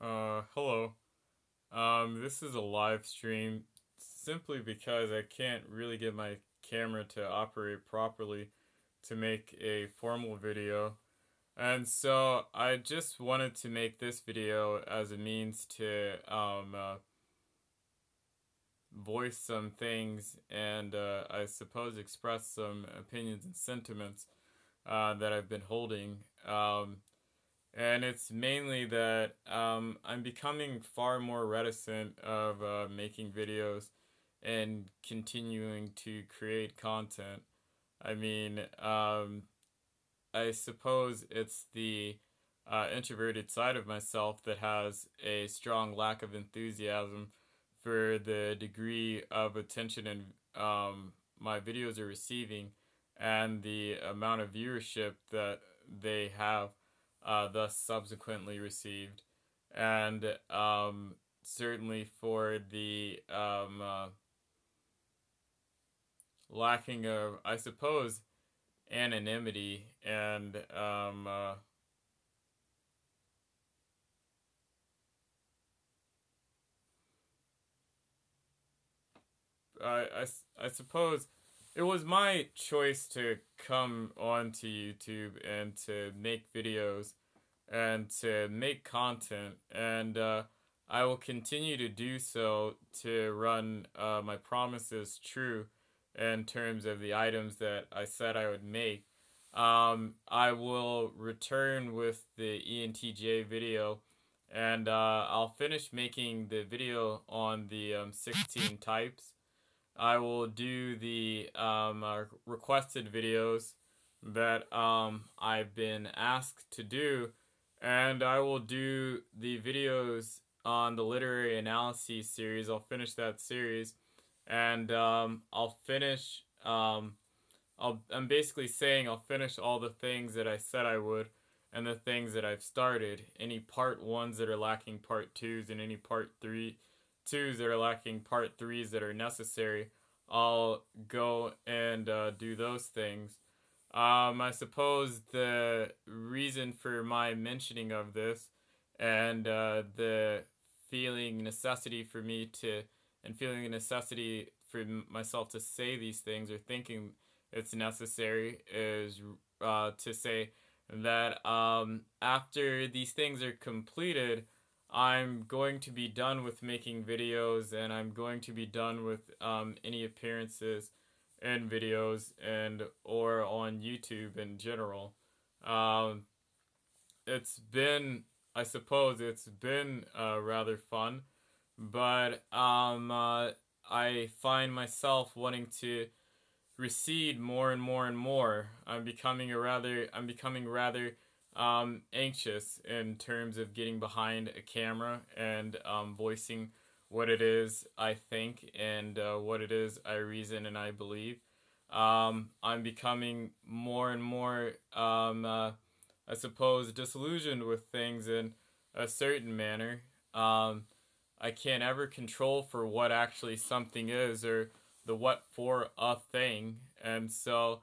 Hello. This is a live stream simply because I can't really get my camera to operate properly to make a formal video. And so I just wanted to make this video as a means to voice some things and I suppose express some opinions and sentiments that I've been holding. And it's mainly that I'm becoming far more reticent of making videos and continuing to create content. I mean, I suppose it's the introverted side of myself that has a strong lack of enthusiasm for the degree of attention and my videos are receiving and the amount of viewership that they have thus subsequently received. And certainly for the lacking of, I suppose, anonymity and I suppose it was my choice to come onto YouTube and to make videos and to make content, and I will continue to do so to run my promises true in terms of the items that I said I would make. I will return with the ENTJ video, and I'll finish making the video on the 16 types. I will do the requested videos that I've been asked to do, and I will do the videos on the literary analysis series. I'll finish that series, and I'll finish. I'm basically saying I'll finish all the things that I said I would, and the things that I've started. Any part ones that are lacking part twos, and any part twos that are lacking part threes that are necessary, I'll go and do those things. I suppose the reason for my mentioning of this and the feeling necessity for me to, and feeling a necessity for myself to say these things or thinking it's necessary is to say that after these things are completed, I'm going to be done with making videos and I'm going to be done with any appearances in videos and or on YouTube in general. Um, it's been, I suppose, it's been rather fun, but I find myself wanting to recede more and more and more. I'm becoming rather anxious in terms of getting behind a camera and voicing what it is I think and what it is I reason and I believe. I'm becoming more and more, I suppose, disillusioned with things in a certain manner. I can't ever control for what actually something is or the what for a thing, and so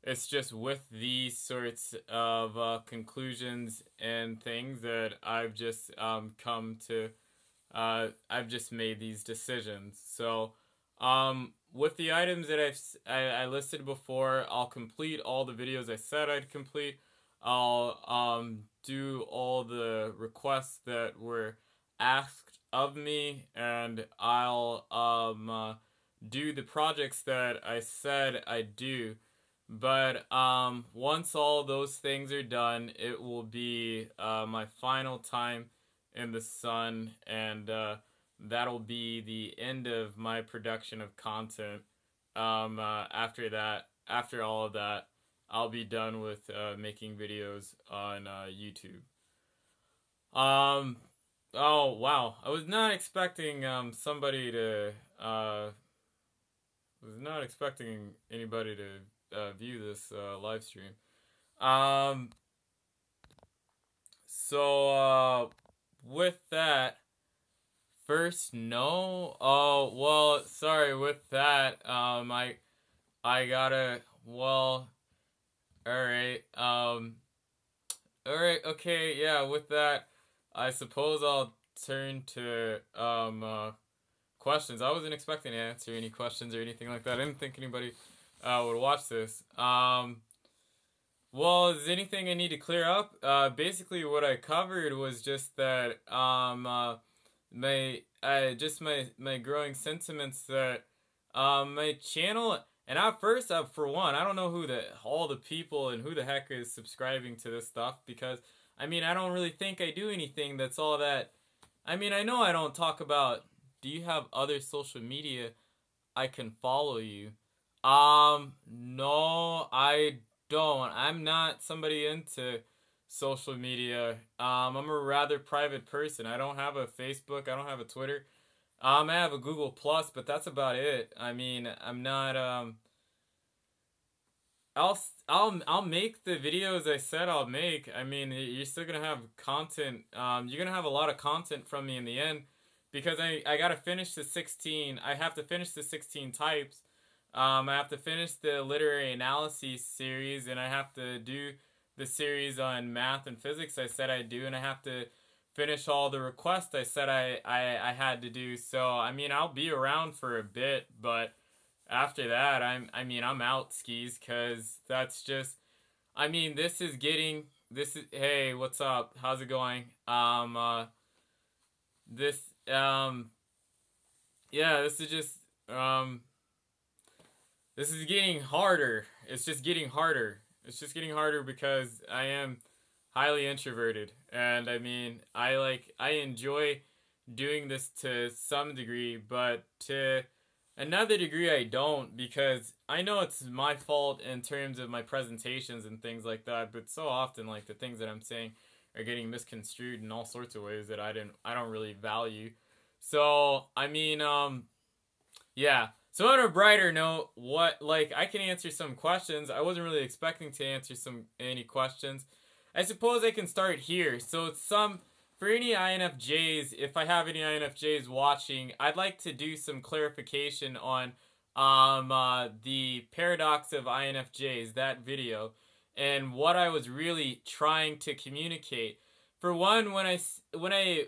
it's just with these sorts of conclusions and things that I've just come to. I've just made these decisions. So, with the items that I listed before, I'll complete all the videos I said I'd complete. I'll do all the requests that were asked of me, and I'll do the projects that I said I'd do. But once all those things are done, it will be my final time in the sun, and that'll be the end of my production of content. After that, after all of that, I'll be done with making videos on YouTube. Um, oh wow, I was not expecting somebody to was not expecting anybody to view this live stream. Um, so with that, first no. Oh well, sorry. With that, I gotta. Well, all right. All right. Okay. Yeah. With that, I suppose I'll turn to questions. I wasn't expecting to answer any questions or anything like that. I didn't think anybody would watch this. Well, is there anything I need to clear up? Basically, what I covered was just that my growing sentiments that my channel, and at first, for one, I don't know all the people and who the heck is subscribing to this stuff, because I mean, I don't really think I do anything that's all that. I mean, I know I don't talk about, do you have other social media I can follow you? No, I don't. I'm not somebody into social media. I'm a rather private person. I don't have a Facebook. I don't have a Twitter. I have a Google Plus, but that's about it. I mean, I'm not. I'll make the videos I said I'll make. I mean, you're still gonna have content. You're gonna have a lot of content from me in the end, because I gotta finish the 16. I have to finish the 16 types. I have to finish the literary analysis series, and I have to do the series on math and physics I said I'd do, and I have to finish all the requests I said I had to do. So I mean, I'll be around for a bit, but after that, I'm out skis, because that's just, I mean, this is hey, what's up? How's it going? This yeah, this is just this is getting harder. It's just getting harder. It's just getting harder because I am highly introverted, and I mean, I enjoy doing this to some degree, but to another degree I don't, because I know it's my fault in terms of my presentations and things like that, but so often, like, the things that I'm saying are getting misconstrued in all sorts of ways that I don't really value. So, I mean, yeah. So on a brighter note, I can answer some questions. I wasn't really expecting to answer any questions. I suppose I can start here. So for any INFJs, if I have any INFJs watching, I'd like to do some clarification on the paradox of INFJs, that video, and what I was really trying to communicate. For one, when I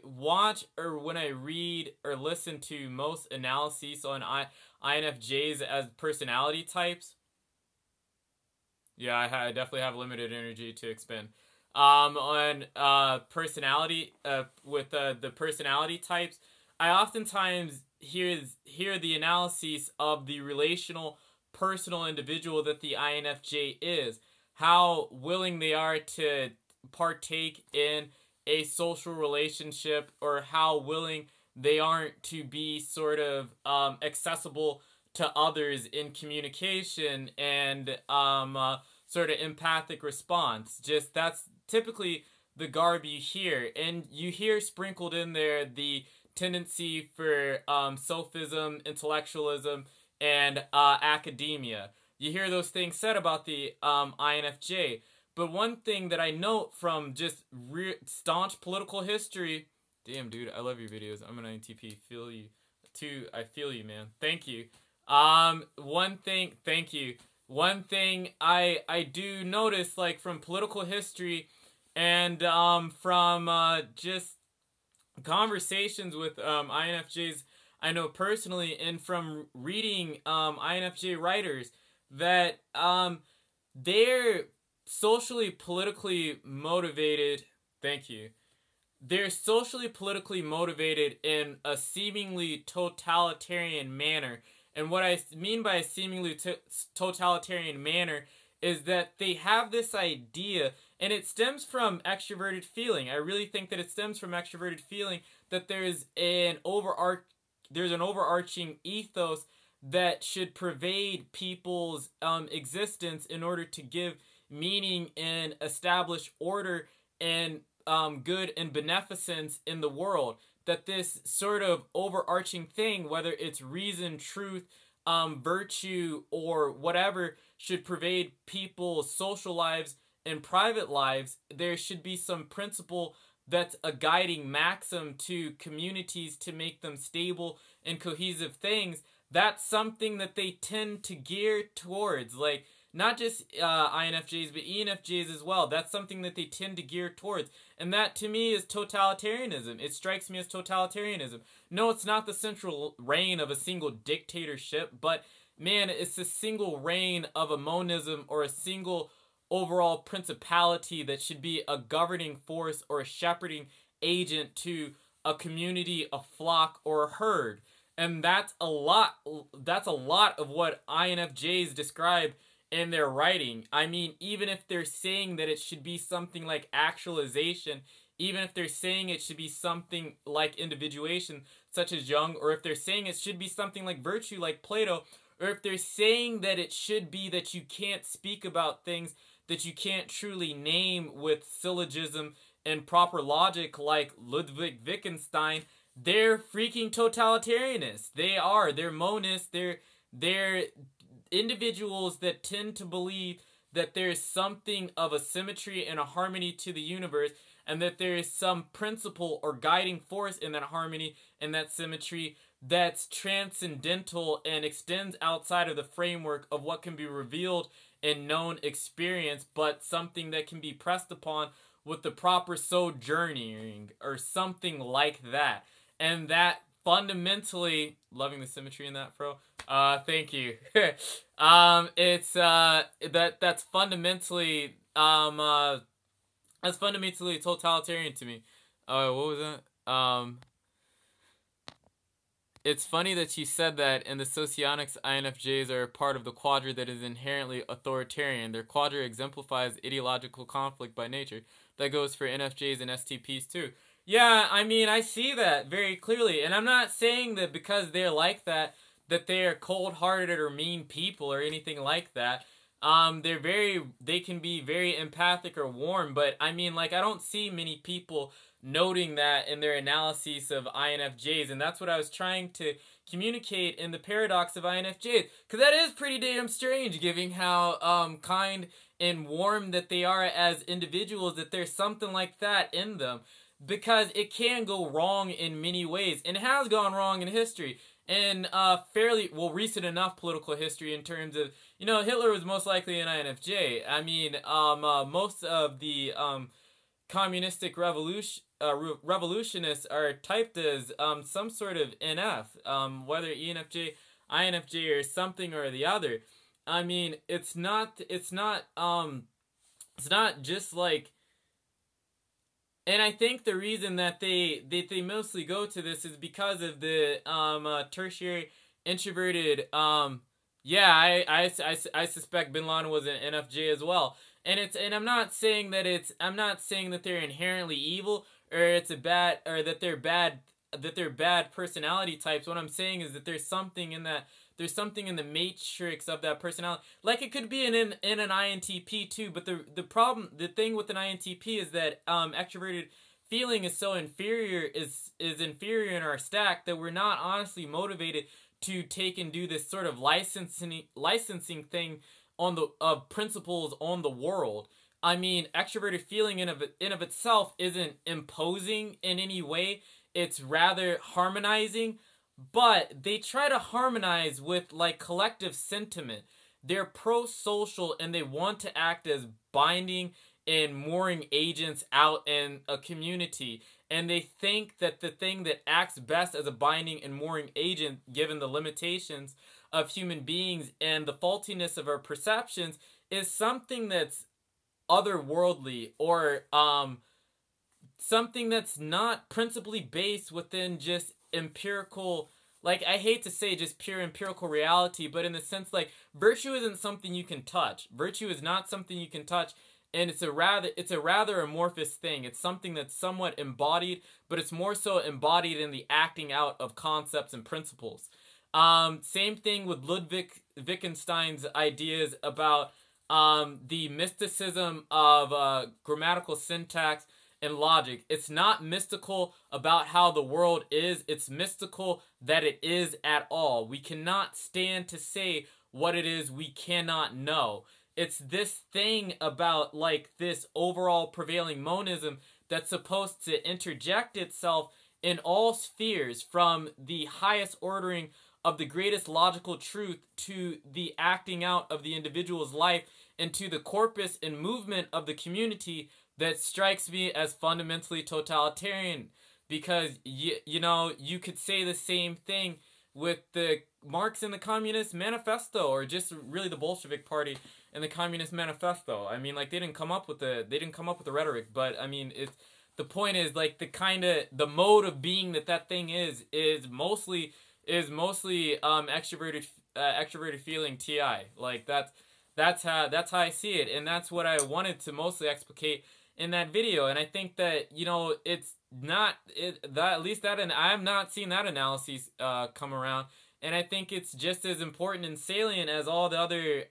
watch or when I read or listen to most analyses on INFJs as personality types, yeah, I definitely have limited energy to expend. On personality, with the personality types, I oftentimes hear the analysis of the relational, personal individual that the INFJ is, how willing they are to partake in a social relationship, or how willing they aren't to be sort of accessible to others in communication and sort of empathic response. Just that's typically the garb you hear, and you hear sprinkled in there the tendency for sophism, intellectualism, and academia. You hear those things said about the INFJ. But one thing that I note from just staunch political history, damn dude, I love your videos. I'm an INTP. Feel you too. I feel you, man. Thank you. Thank you. One thing I do notice, like, from political history and from just conversations with INFJs I know personally, and from reading INFJ writers, that they're socially politically motivated. Thank you. They're socially politically motivated in a seemingly totalitarian manner. And what I mean by a seemingly totalitarian manner is that they have this idea, and it stems from extroverted feeling. I really think that it stems from extroverted feeling, that there's an overarching ethos that should pervade people's existence in order to give meaning and establish order and good and beneficence in the world. That this sort of overarching thing, whether it's reason, truth, virtue, or whatever, should pervade people's social lives and private lives. There should be some principle that's a guiding maxim to communities to make them stable and cohesive things. That's something that they tend to gear towards. Like, not just INFJs, but ENFJs as well. That's something that they tend to gear towards. And that, to me, is totalitarianism. It strikes me as totalitarianism. No, it's not the central reign of a single dictatorship, but, man, it's a single reign of a monism or a single overall principality that should be a governing force or a shepherding agent to a community, a flock, or a herd. And that's a lot of what INFJs describe in their writing. I mean, even if they're saying that it should be something like actualization, even if they're saying it should be something like individuation, such as Jung, or if they're saying it should be something like virtue, like Plato, or if they're saying that it should be that you can't speak about things that you can't truly name with syllogism and proper logic, like Ludwig Wittgenstein, they're freaking totalitarianists. They're monists, they're individuals that tend to believe that there's something of a symmetry and a harmony to the universe, and that there is some principle or guiding force in that harmony and that symmetry that's transcendental and extends outside of the framework of what can be revealed in known experience, but something that can be pressed upon with the proper sojourning or something like that. And that fundamentally, loving the symmetry in that, Fro. Thank you. That's fundamentally totalitarian to me. What was that? It's funny that you said that in the Socionics, INFJs are a part of the quadra that is inherently authoritarian. Their quadra exemplifies ideological conflict by nature. That goes for NFJs and STPs too. Yeah, I mean, I see that very clearly. And I'm not saying that because they're like that they're cold-hearted or mean people or anything like that. They can be very empathic or warm, but I mean, like, I don't see many people noting that in their analyses of INFJs, and that's what I was trying to communicate in the paradox of INFJs, because that is pretty damn strange, given how kind and warm that they are as individuals, that there's something like that in them, because it can go wrong in many ways, and it has gone wrong in history, in fairly, recent enough political history in terms of, Hitler was most likely an INFJ. I mean, most of the communistic revolutionists are typed as some sort of NF, whether ENFJ, INFJ, or something or the other. I mean, it's not just like. And I think the reason that they mostly go to this is because of the tertiary introverted. I suspect Bin Laden was an NFJ as well. And I'm not saying that they're inherently evil or that they're bad personality types. What I'm saying is that there's something in the matrix of that personality. Like, it could be in an INTP too, but the thing with an INTP is that extroverted feeling is so inferior inferior in our stack that we're not honestly motivated to take and do this sort of licensing thing of principles on the world. I mean, extroverted feeling in of itself isn't imposing in any way. It's rather harmonizing, but they try to harmonize with, like, collective sentiment. They're pro-social, and they want to act as binding and mooring agents out in a community. And they think that the thing that acts best as a binding and mooring agent, given the limitations of human beings and the faultiness of our perceptions, is something that's otherworldly, or something that's not principally based within just empirical, like, I hate to say just pure empirical reality, but in the sense, like, virtue isn't something you can touch. Virtue is not something you can touch, and it's a rather amorphous thing. It's something that's somewhat embodied, but it's more so embodied in the acting out of concepts and principles. Same thing with Ludwig Wittgenstein's ideas about the mysticism of grammatical syntax and logic. It's not mystical about how the world is. It's mystical that it is at all. We cannot stand to say what it is we cannot know. It's this thing about, like, this overall prevailing monism that's supposed to interject itself in all spheres, from the highest ordering of the greatest logical truth to the acting out of the individual's life and to the corpus and movement of the community that strikes me as fundamentally totalitarian. Because, you know, you could say the same thing with the Marx and the Communist Manifesto, or just really the Bolshevik Party and the Communist Manifesto. I mean, like, they didn't come up with the rhetoric, but I mean, the point is, like, the mode of being that thing is mostly extroverted feeling TI. Like, that's how I see it, and that's what I wanted to mostly explicate in that video. And I think that, you know, it's not that, at least that, and I have not seen that analysis come around. And I think it's just as important and salient as all the other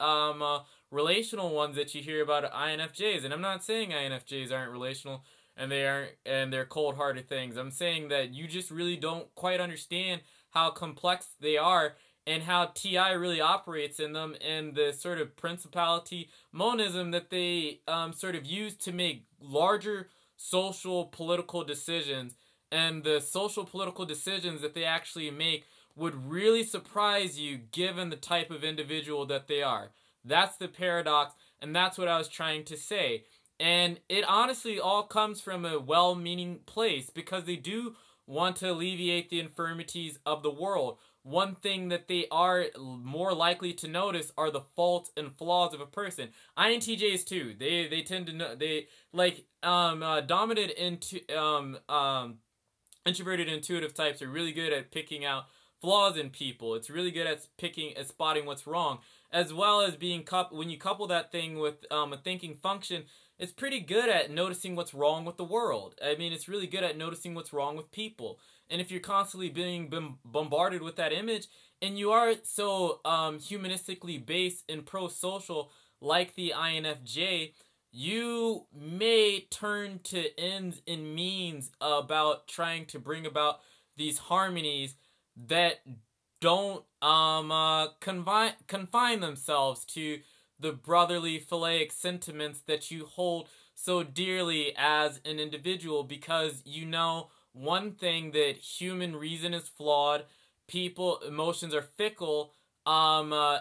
relational ones that you hear about INFJs. And I'm not saying INFJs aren't relational and they're cold-hearted things. I'm saying that you just really don't quite understand how complex they are and how TI really operates in them, and the sort of principality monism that they sort of use to make larger social political decisions, and the social political decisions that they actually make would really surprise you given the type of individual that they are. That's the paradox, and that's what I was trying to say. And it honestly all comes from a well-meaning place, because they do want to alleviate the infirmities of the world. One thing that they are more likely to notice are the faults and flaws of a person. INTJs too. They tend to know, they like dominant introverted intuitive types are really good at picking out flaws in people. It's really good at spotting what's wrong, as well as being when you couple that thing with a thinking function. It's pretty good at noticing what's wrong with the world. I mean, it's really good at noticing what's wrong with people. And if you're constantly being bombarded with that image, and you are so humanistically based and pro-social like the INFJ, you may turn to ends and means about trying to bring about these harmonies that don't confine themselves to the brotherly philaic sentiments that you hold so dearly as an individual, because you know one thing, that human reason is flawed, emotions are fickle,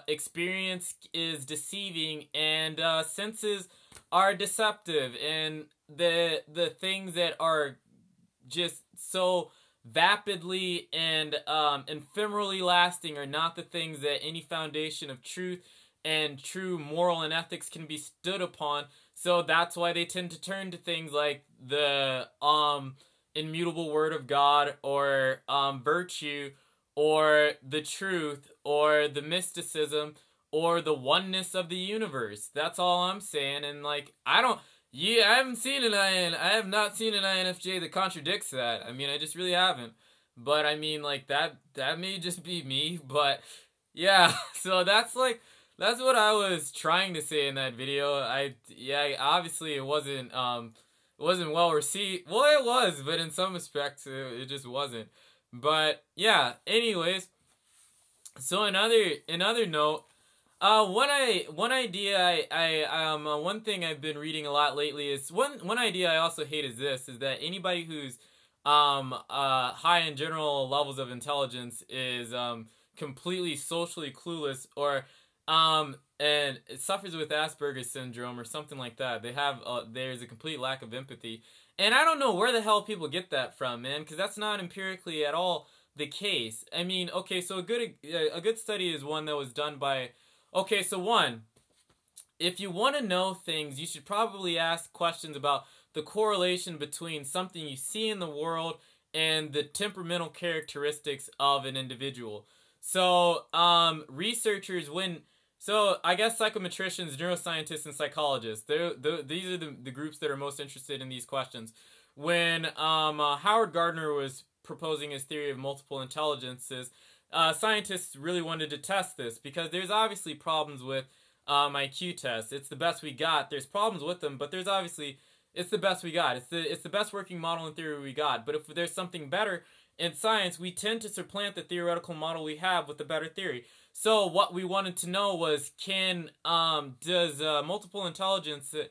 experience is deceiving, and senses are deceptive, and the things that are just so vapidly and ephemerally lasting are not the things that any foundation of truth and true moral and ethics can be stood upon. So that's why they tend to turn to things like the immutable word of God, or virtue, or the truth, or the mysticism, or the oneness of the universe. That's all I'm saying. And like, I have not seen an INFJ that contradicts that. I mean, I just really haven't. But I mean, like, that may just be me, but yeah. So that's what I was trying to say in that video. Obviously it wasn't well received. Well, it was, but in some respects it just wasn't. But yeah, anyways, so another note, one idea one thing I've been reading a lot lately is one idea I also hate is that anybody who's high in general levels of intelligence is completely socially clueless, or and it suffers with Asperger's syndrome or something like that. There's a complete lack of empathy. And I don't know where the hell people get that from, man, because that's not empirically at all the case. I mean, okay, so a good study is one that was done by, okay, so one, if you want to know things, you should probably ask questions about the correlation between something you see in the world and the temperamental characteristics of an individual. So, researchers, I guess psychometricians, neuroscientists, and psychologists, these are the groups that are most interested in these questions. When Howard Gardner was proposing his theory of multiple intelligences, scientists really wanted to test this, because there's obviously problems with IQ tests. It's the best we got. There's problems with them, but it's the best we got. It's the best working model in theory we got. But if there's something better in science, we tend to supplant the theoretical model we have with a better theory. So what we wanted to know was, does multiple intelligences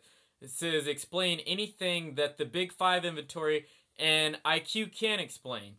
explain anything that the Big Five inventory and IQ can explain?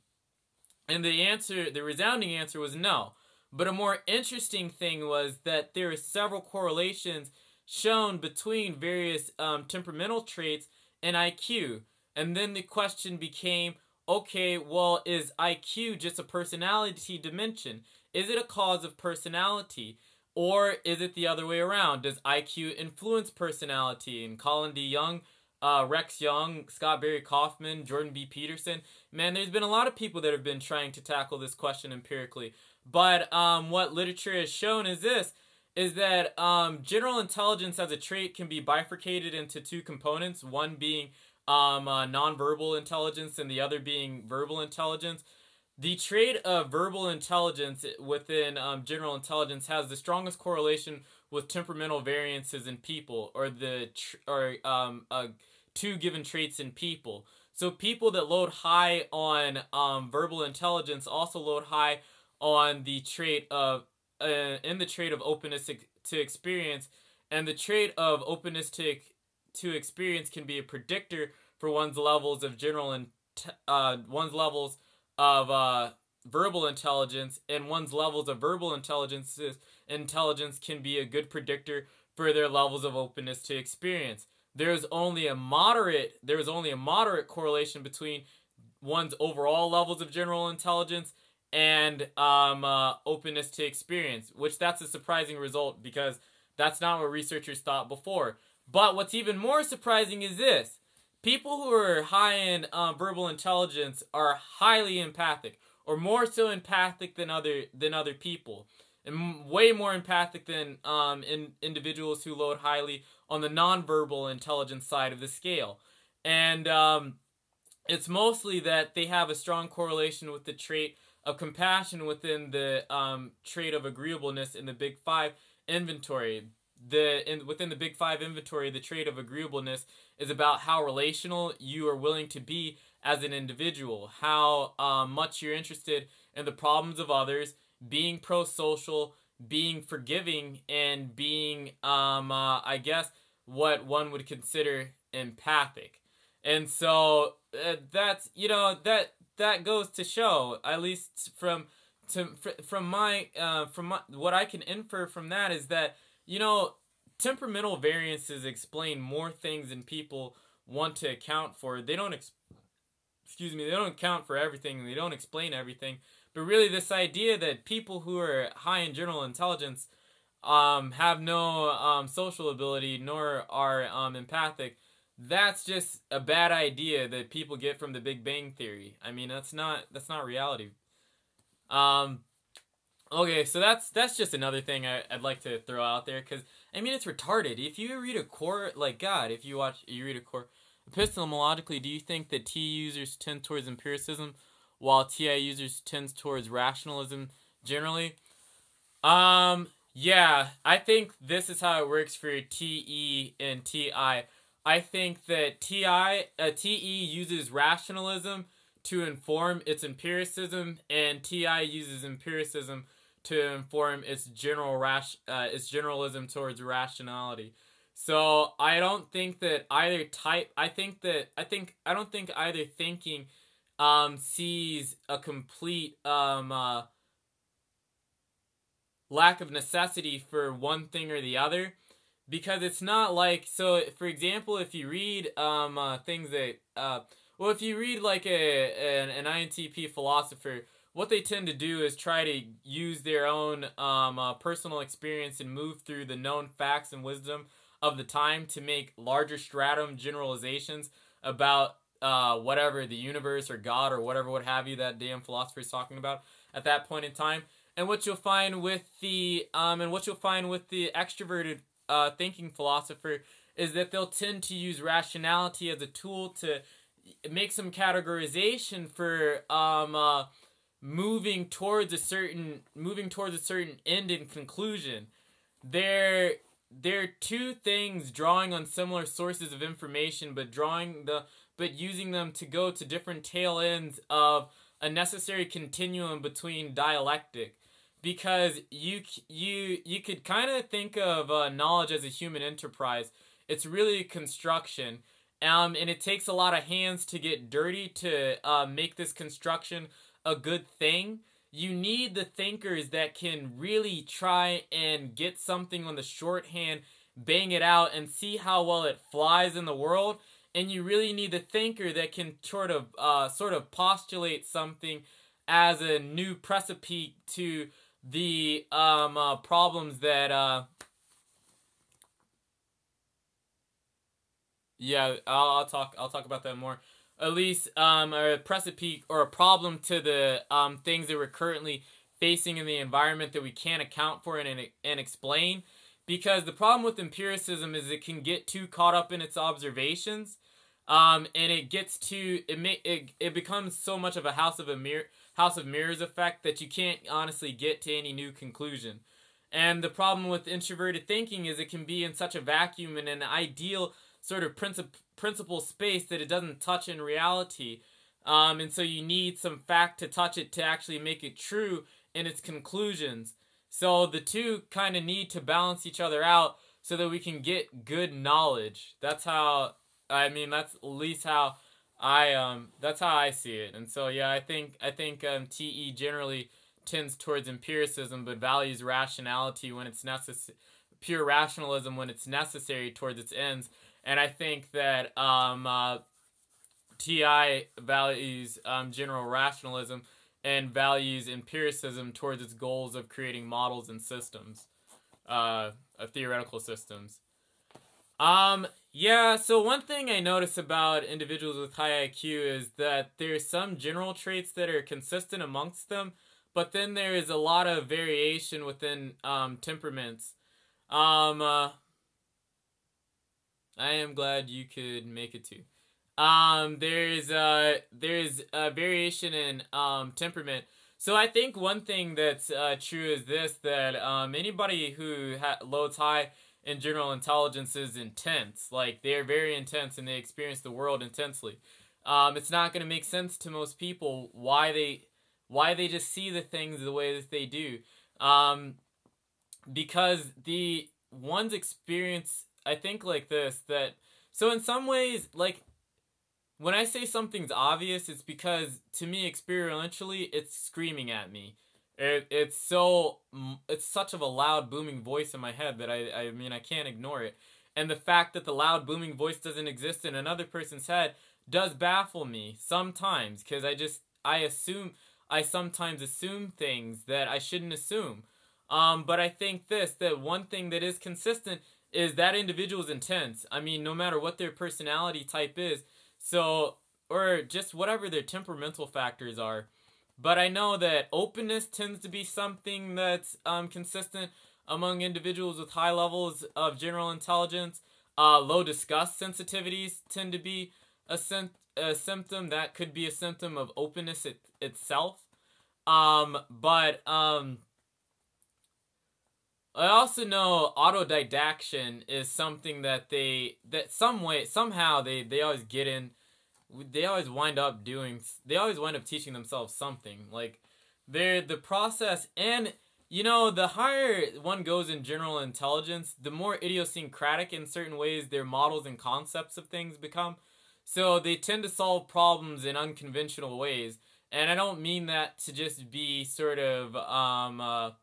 And the resounding answer was no. But a more interesting thing was that there are several correlations shown between various temperamental traits and IQ. And then the question became, okay, well, is IQ just a personality dimension? Is it a cause of personality? Or is it the other way around? Does IQ influence personality? And Colin D. Young, Rex Young, Scott Barry Kaufman, Jordan B. Peterson. Man, there's been a lot of people that have been trying to tackle this question empirically. But what literature has shown is this, is that general intelligence as a trait can be bifurcated into two components, one being nonverbal intelligence and the other being verbal intelligence. The trait of verbal intelligence within general intelligence has the strongest correlation with temperamental variances in people, or two given traits in people. So people that load high on verbal intelligence also load high on the trait of openness to experience, and the trait of openness to experience can be a predictor for one's levels of verbal intelligence, and one's levels of verbal intelligence can be a good predictor for their levels of openness to experience. There is only a moderate correlation between one's overall levels of general intelligence and openness to experience, which that's a surprising result because that's not what researchers thought before. But what's even more surprising is this. People who are high in verbal intelligence are highly empathic, or more so empathic than other people, and way more empathic than individuals who load highly on the nonverbal intelligence side of the scale. And it's mostly that they have a strong correlation with the trait of compassion within the trait of agreeableness in the Big Five inventory. Within the Big Five inventory, the trait of agreeableness is about how relational you are willing to be as an individual, how much you're interested in the problems of others, being pro-social, being forgiving, and being, I guess, what one would consider empathic. And so that's, that goes to show, at least from what I can infer from that, is that, temperamental variances explain more things than people want to account for. They don't they don't account for everything, they don't explain everything. But really, this idea that people who are high in general intelligence have no social ability nor are empathic, that's just a bad idea that people get from the Big Bang Theory. I mean, that's not reality. Okay, so that's just another thing I'd like to throw out there, because I mean, it's retarded. If you read a core, if you read a core, epistemologically, do you think that T users tend towards empiricism, while TI users tend towards rationalism generally? Yeah, I think this is how it works for TE and TI. I think that TE uses rationalism to inform its empiricism, and TI uses empiricism to inform its generalism towards rationality. So I don't think that either type. I don't think either thinking sees a complete lack of necessity for one thing or the other, because it's not like, so for example, if you read things that if you read like an INTP philosopher, what they tend to do is try to use their own personal experience and move through the known facts and wisdom of the time to make larger stratum generalizations about whatever, the universe or God or whatever, what have you, that damn philosopher is talking about at that point in time. And what you'll find with the extroverted thinking philosopher is that they'll tend to use rationality as a tool to make some categorization for moving towards a certain end and conclusion. They're two things drawing on similar sources of information, but using them to go to different tail ends of a necessary continuum between dialectic. Because you could kind of think of knowledge as a human enterprise. It's really a construction, and it takes a lot of hands to get dirty to make this construction a good thing. you need the thinkers that can really try and get something on the shorthand, bang it out, and see how well it flies in the world. And you really need the thinker that can sort of postulate something as a new precipice to the problems that yeah, I'll talk about that more. At least a precipice or a problem to the things that we're currently facing in the environment that we can't account for and explain. Because the problem with empiricism is it can get too caught up in its observations, and it gets too it becomes so much of a house of mirrors effect that you can't honestly get to any new conclusion. And the problem with introverted thinking is it can be in such a vacuum and an ideal sort of principle space that it doesn't touch in reality. And so you need some fact to touch it to actually make it true in its conclusions. So the two kind of need to balance each other out so that we can get good knowledge. That's how, I mean, that's at least how that's how I see it. And so yeah, I think TE generally tends towards empiricism, but values rationality when it's necessary, pure rationalism when it's necessary towards its ends. And I think that TI values general rationalism and values empiricism towards its goals of creating models and systems, theoretical systems. Yeah, so one thing I notice about individuals with high IQ is that there's some general traits that are consistent amongst them, but then there is a lot of variation within temperaments. I am glad you could make it too. There's a variation in temperament. So I think one thing that's true is this, that anybody who loads high in general intelligence is intense. Like, they're very intense and they experience the world intensely. It's not going to make sense to most people why they just see the things the way that they do. Because the one's experience, I think, like this, that, so in some ways, like, when I say something's obvious, it's because, to me, experientially, it's screaming at me. It's such of a loud, booming voice in my head that I mean, I can't ignore it. And the fact that the loud, booming voice doesn't exist in another person's head does baffle me sometimes, because I sometimes assume things that I shouldn't assume. But I think that one thing that is consistent is that individual's intense. I mean, no matter what their personality type is, so, or just whatever their temperamental factors are. But I know that openness tends to be something that's consistent among individuals with high levels of general intelligence. Low disgust sensitivities tend to be a symptom. That could be a symptom of openness itself. But I also know autodidaction is something that somehow they always get in. They always wind up teaching themselves something. Like, the process, and the higher one goes in general intelligence, the more idiosyncratic in certain ways their models and concepts of things become. So they tend to solve problems in unconventional ways. And I don't mean that to just be sort of I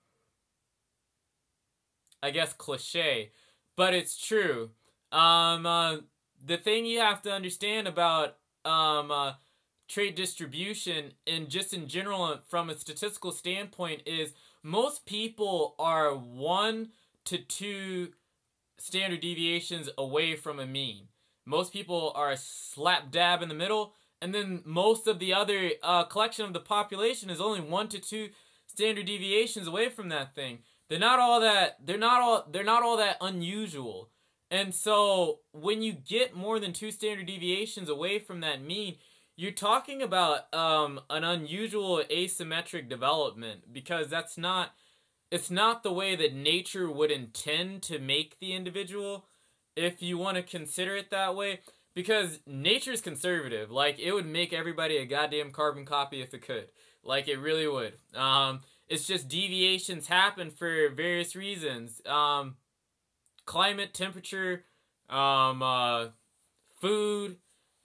guess cliche, but it's true. The thing you have to understand about trait distribution, and just in general from a statistical standpoint, is most people are 1 to 2 standard deviations away from a mean. Most people are slap dab in the middle, and then most of the other collection of the population is only 1 to 2 standard deviations away from that thing. They're not all that unusual. And so when you get more than 2 standard deviations away from that mean, you're talking about an unusual asymmetric development, because it's not the way that nature would intend to make the individual, if you want to consider it that way. Because nature's conservative. Like, it would make everybody a goddamn carbon copy if it could. Like, it really would. It's just deviations happen for various reasons. Climate, temperature, food.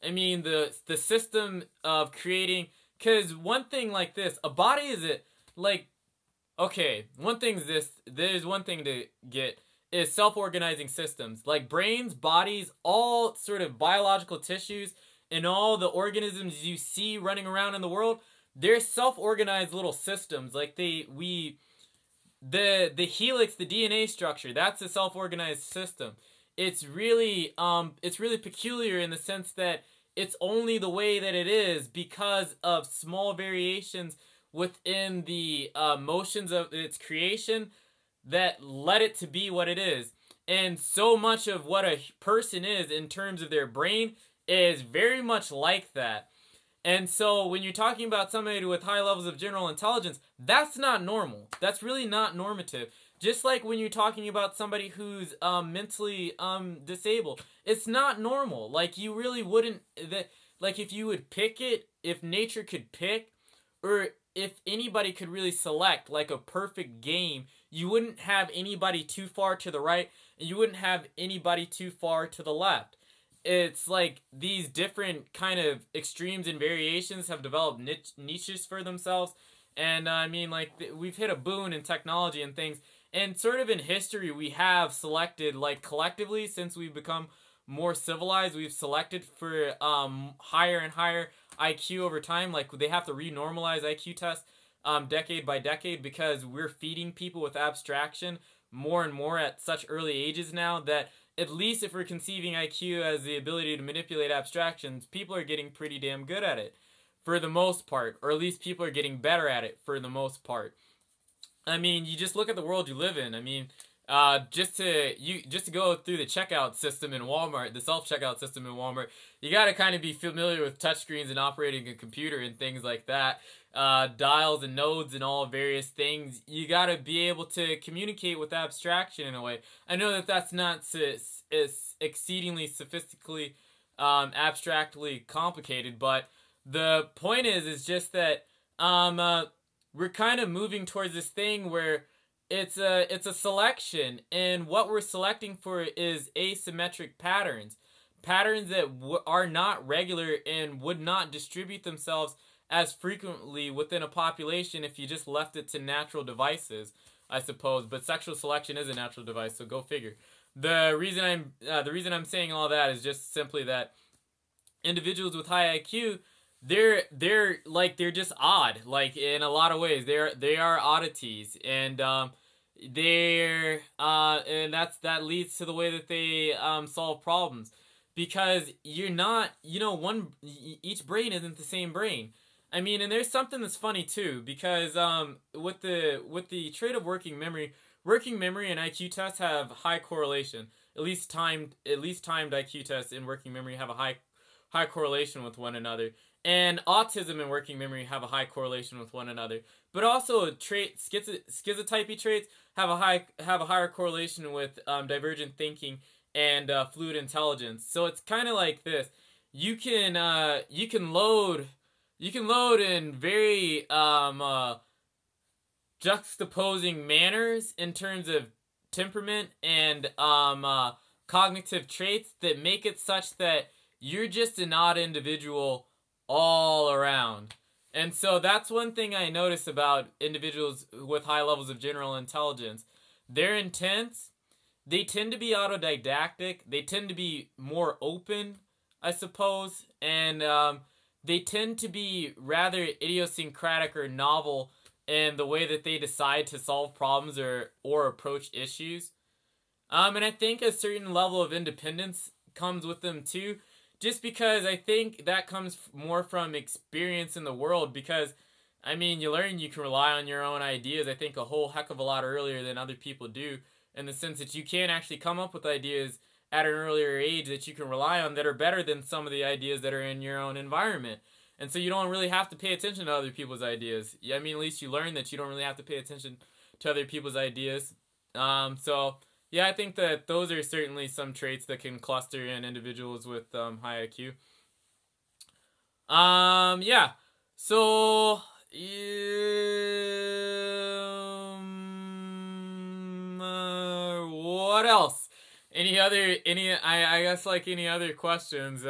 I mean, the system of creating. Because one thing like this, a body is like, okay, there's one thing to get is self-organizing systems. Like brains, bodies, all sort of biological tissues, and all the organisms you see running around in the world, they're self-organized little systems. Like the helix, the DNA structure, that's a self-organized system. It's really peculiar in the sense that it's only the way that it is because of small variations within the motions of its creation that led it to be what it is. And so much of what a person is in terms of their brain is very much like that. And so when you're talking about somebody with high levels of general intelligence, that's not normal. That's really not normative. Just like when you're talking about somebody who's mentally disabled, it's not normal. Like you really wouldn't, like if you would pick it, if nature could pick, or if anybody could really select like a perfect game, you wouldn't have anybody too far to the right, and you wouldn't have anybody too far to the left. It's like these different kind of extremes and variations have developed niches for themselves. And I mean, like, we've hit a boon in technology and things. And sort of in history, we have selected, like, collectively, since we've become more civilized, we've selected for higher and higher IQ over time. Like, they have to renormalize IQ tests decade by decade because we're feeding people with abstraction more and more at such early ages now that at least if we're conceiving IQ as the ability to manipulate abstractions, people are getting pretty damn good at it for the most part, or at least people are getting better at it for the most part. I mean, you just look at the world you live in. I mean, just to go through the checkout system in Walmart, the self-checkout system in Walmart, you got to kind of be familiar with touchscreens and operating a computer and things like that. Dials and nodes and all various things. You got to be able to communicate with abstraction in a way. I know that that's not exceedingly sophisticatedly, abstractly complicated, but the point is just that we're kind of moving towards this thing where it's a selection, and what we're selecting for is asymmetric patterns that are not regular and would not distribute themselves as frequently within a population if you just left it to natural devices, I suppose. But sexual selection is a natural device, so go figure. The reason I'm saying all that is just simply that individuals with high IQ, they're just odd, like in a lot of ways. They are oddities, and and that leads to the way that they solve problems, because you're not, each brain isn't the same brain. I mean, and there's something that's funny too, because with the trait of working memory and IQ tests have high correlation. At least timed IQ tests in working memory have a high correlation with one another. And autism and working memory have a high correlation with one another. But also schizotypy traits have a higher correlation with divergent thinking and fluid intelligence. So it's kind of like this. You can load in very juxtaposing manners in terms of temperament and cognitive traits that make it such that you're just an odd individual all around. And so that's one thing I notice about individuals with high levels of general intelligence. They're intense. They tend to be autodidactic. They tend to be more open, I suppose. And they tend to be rather idiosyncratic or novel in the way that they decide to solve problems or approach issues. And I think a certain level of independence comes with them too, just because I think that comes more from experience in the world, because, I mean, you learn you can rely on your own ideas, I think, a whole heck of a lot earlier than other people do, in the sense that you can actually come up with ideas at an earlier age that you can rely on that are better than some of the ideas that are in your own environment. And so you don't really have to pay attention to other people's ideas. I mean, at least you learn that you don't really have to pay attention to other people's ideas. So, yeah, I think that those are certainly some traits that can cluster in individuals with high IQ. Yeah. So, what else? I guess like any other questions?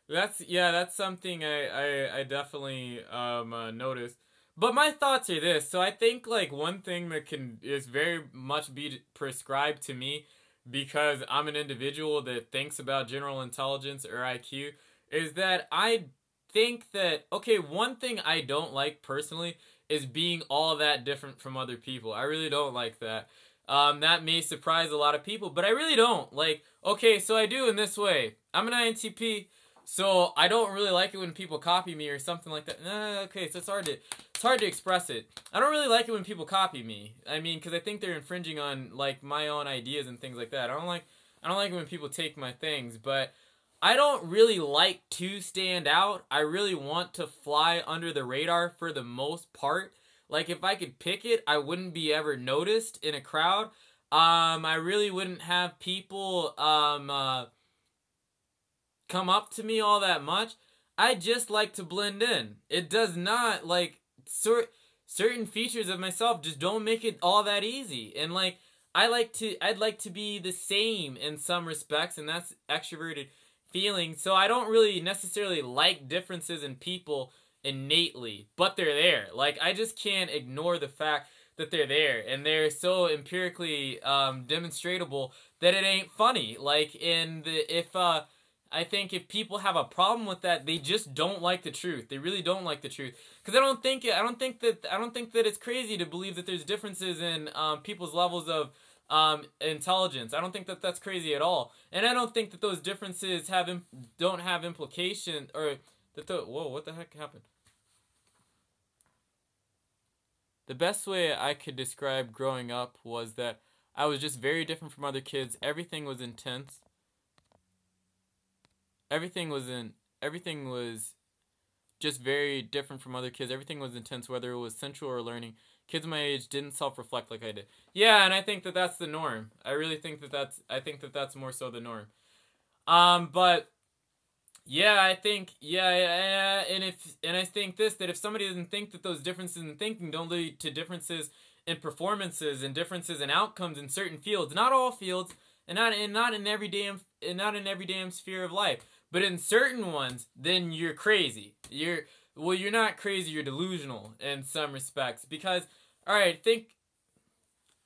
That's something I definitely noticed. But my thoughts are this. So I think like one thing that is very much be prescribed to me because I'm an individual that thinks about general intelligence or IQ is that I think that okay, one thing I don't like personally is being all that different from other people. I really don't like that. That may surprise a lot of people, but I really don't. Like, okay, so I do in this way. I'm an INTP, so I don't really like it when people copy me or something like that. Okay, so it's hard to express it. I don't really like it when people copy me. I mean, because I think they're infringing on like my own ideas and things like that. I don't like it when people take my things, but I don't really like to stand out. I really want to fly under the radar for the most part. Like, if I could pick it, I wouldn't be ever noticed in a crowd. I really wouldn't have people come up to me all that much. I just like to blend in. It does not, like, certain features of myself just don't make it all that easy. And, like, I'd like to be the same in some respects, and that's extroverted feeling. So I don't really necessarily like differences in people innately, but they're there. Like, I just can't ignore the fact that they're there, and they're so empirically demonstratable that it ain't funny. Like, I think if people have a problem with that, they just don't like the truth. They really don't like the truth. Because I don't think that it's crazy to believe that there's differences in people's levels of intelligence. I don't think that that's crazy at all. And I don't think that those differences don't have implication, or that whoa, what the heck happened? The best way I could describe growing up was that I was just very different from other kids. Everything was intense. Everything was just very different from other kids. Everything was intense, whether it was sensual or learning. Kids my age didn't self-reflect like I did. Yeah, and I think that that's the norm. I really think that that's more so the norm. But yeah, I think and I think that if somebody doesn't think that those differences in thinking don't lead to differences in performances and differences in outcomes in certain fields, not all fields, and not in every damn sphere of life, but in certain ones, then you're crazy. You're not crazy, you're delusional in some respects. Because, alright,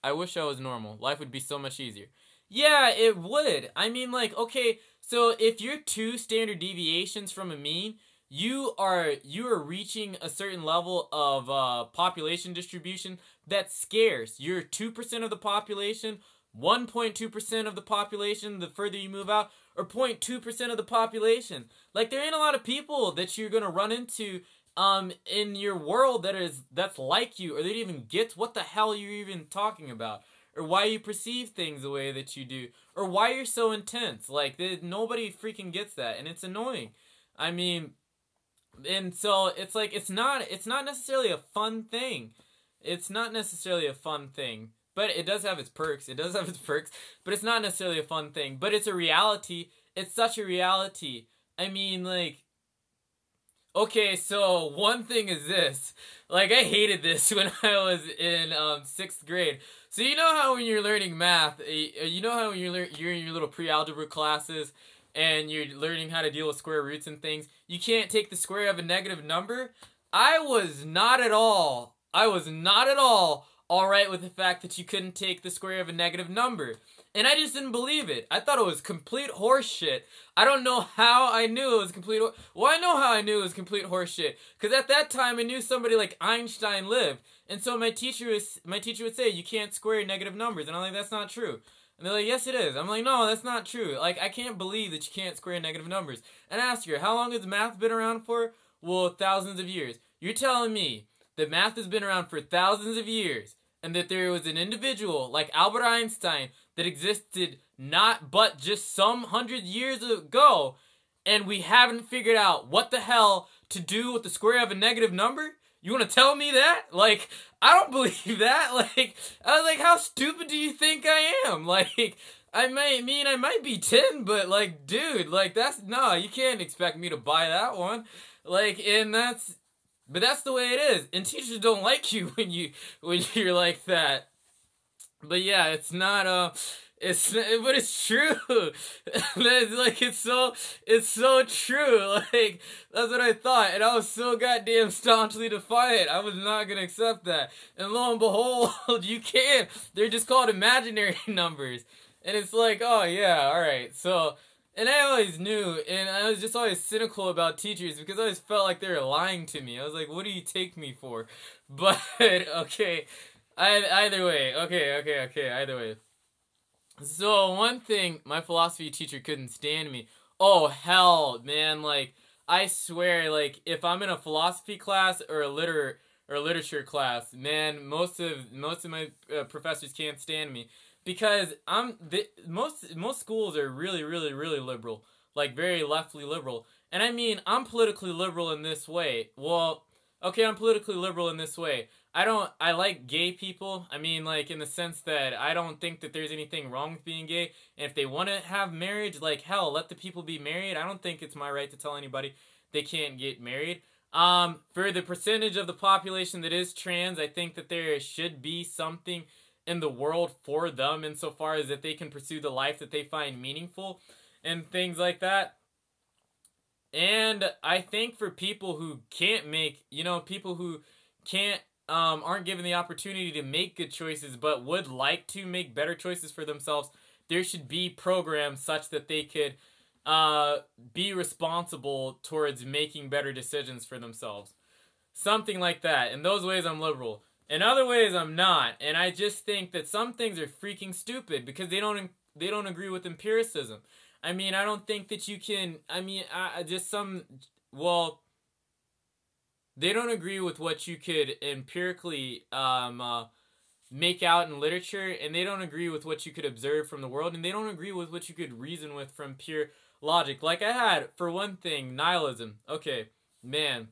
I wish I was normal. Life would be so much easier. Yeah, it would. I mean, like, okay, so if you're 2 standard deviations from a mean, you are reaching a certain level of population distribution that's scarce. You're 2% of the population, 1.2% of the population the further you move out, or 0.2% of the population. Like, there ain't a lot of people that you're gonna run into in your world that's like you, or that even gets what the hell you're even talking about, or why you perceive things the way that you do, or why you're so intense. Like, nobody freaking gets that, and it's annoying. I mean, and so it's like it's not necessarily a fun thing. It's not necessarily a fun thing. But it does have its perks. But it's not necessarily a fun thing. But it's a reality. It's such a reality. I mean, like, okay, so one thing is this. Like, I hated this when I was in 6th grade. So you know how when you're learning math, you know how when you're in your little pre-algebra classes and you're learning how to deal with square roots and things, you can't take the square of a negative number? I was not at all alright with the fact that you couldn't take the square of a negative number. And I just didn't believe it. I thought it was complete horseshit. I don't know how I knew it was complete Well, I know how I knew it was complete horseshit. Because at that time, I knew somebody like Einstein lived. And so my teacher would say, you can't square negative numbers. And I'm like, that's not true. And they're like, yes, it is. I'm like, no, that's not true. Like, I can't believe that you can't square negative numbers. And I ask her, how long has math been around for? Well, thousands of years. You're telling me that math has been around for thousands of years, and that there was an individual like Albert Einstein that existed not but just some 100 years ago, and we haven't figured out what the hell to do with the square of a negative number? You want to tell me that? Like, I don't believe that. Like, I was like, how stupid do you think I am? Like, I might be 10, but like, dude, like, you can't expect me to buy that one. Like, but that's the way it is. And teachers don't like you when you're like that. But yeah, it's not but it's true. It's so true. Like, that's what I thought, and I was so goddamn staunchly defiant. I was not gonna accept that, and lo and behold, you can. They're just called imaginary numbers, and it's like, oh yeah, all right. So, and I always knew, and I was just always cynical about teachers because I always felt like they were lying to me. I was like, what do you take me for? But okay, either way, okay, either way. So one thing my philosophy teacher couldn't stand me. Oh hell, man! Like, I swear, like, if I'm in a philosophy class or a literature class, man, most of my professors can't stand me because most schools are really liberal, like very leftly liberal. And I mean, I'm politically liberal in this way. Well, okay, I'm politically liberal in this way. I like gay people. I mean, like, in the sense that I don't think that there's anything wrong with being gay. And if they want to have marriage, like, hell, let the people be married. I don't think it's my right to tell anybody they can't get married. For the percentage of the population that is trans, I think that there should be something in the world for them insofar as that they can pursue the life that they find meaningful and things like that. And I think for people who can't make, people who can't, aren't given the opportunity to make good choices but would like to make better choices for themselves, there should be programs such that they could be responsible towards making better decisions for themselves. Something like that. In those ways, I'm liberal. In other ways, I'm not. And I just think that some things are freaking stupid because they don't agree with empiricism. I mean, I don't think that you can. I mean, they don't agree with what you could empirically make out in literature, and they don't agree with what you could observe from the world, and they don't agree with what you could reason with from pure logic. Like I had, for one thing, nihilism. Okay, man.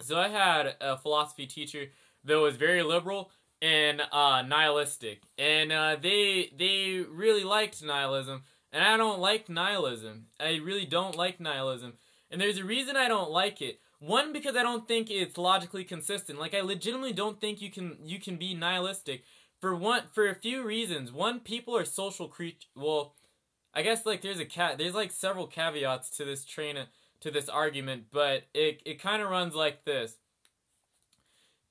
So I had a philosophy teacher that was very liberal and nihilistic, and they really liked nihilism, and I don't like nihilism. I really don't like nihilism, and there's a reason I don't like it. One, because I don't think it's logically consistent. Like, I legitimately don't think you can be nihilistic for a few reasons. One, people are social creatures. Well, I guess, like, there's like several caveats to this argument, but it kind of runs like this.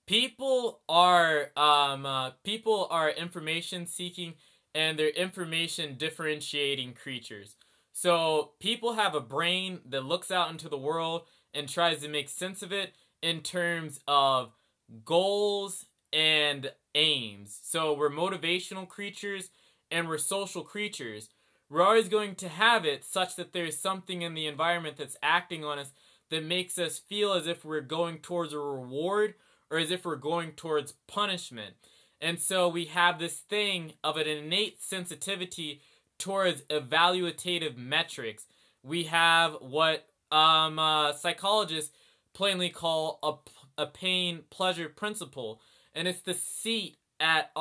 People are information seeking, and they're information differentiating creatures. So people have a brain that looks out into the world and tries to make sense of it in terms of goals and aims. So we're motivational creatures and we're social creatures. We're always going to have it such that there's something in the environment that's acting on us that makes us feel as if we're going towards a reward or as if we're going towards punishment. And so we have this thing of an innate sensitivity towards evaluative metrics. We have what psychologists plainly call a pain-pleasure principle, and it's the seat at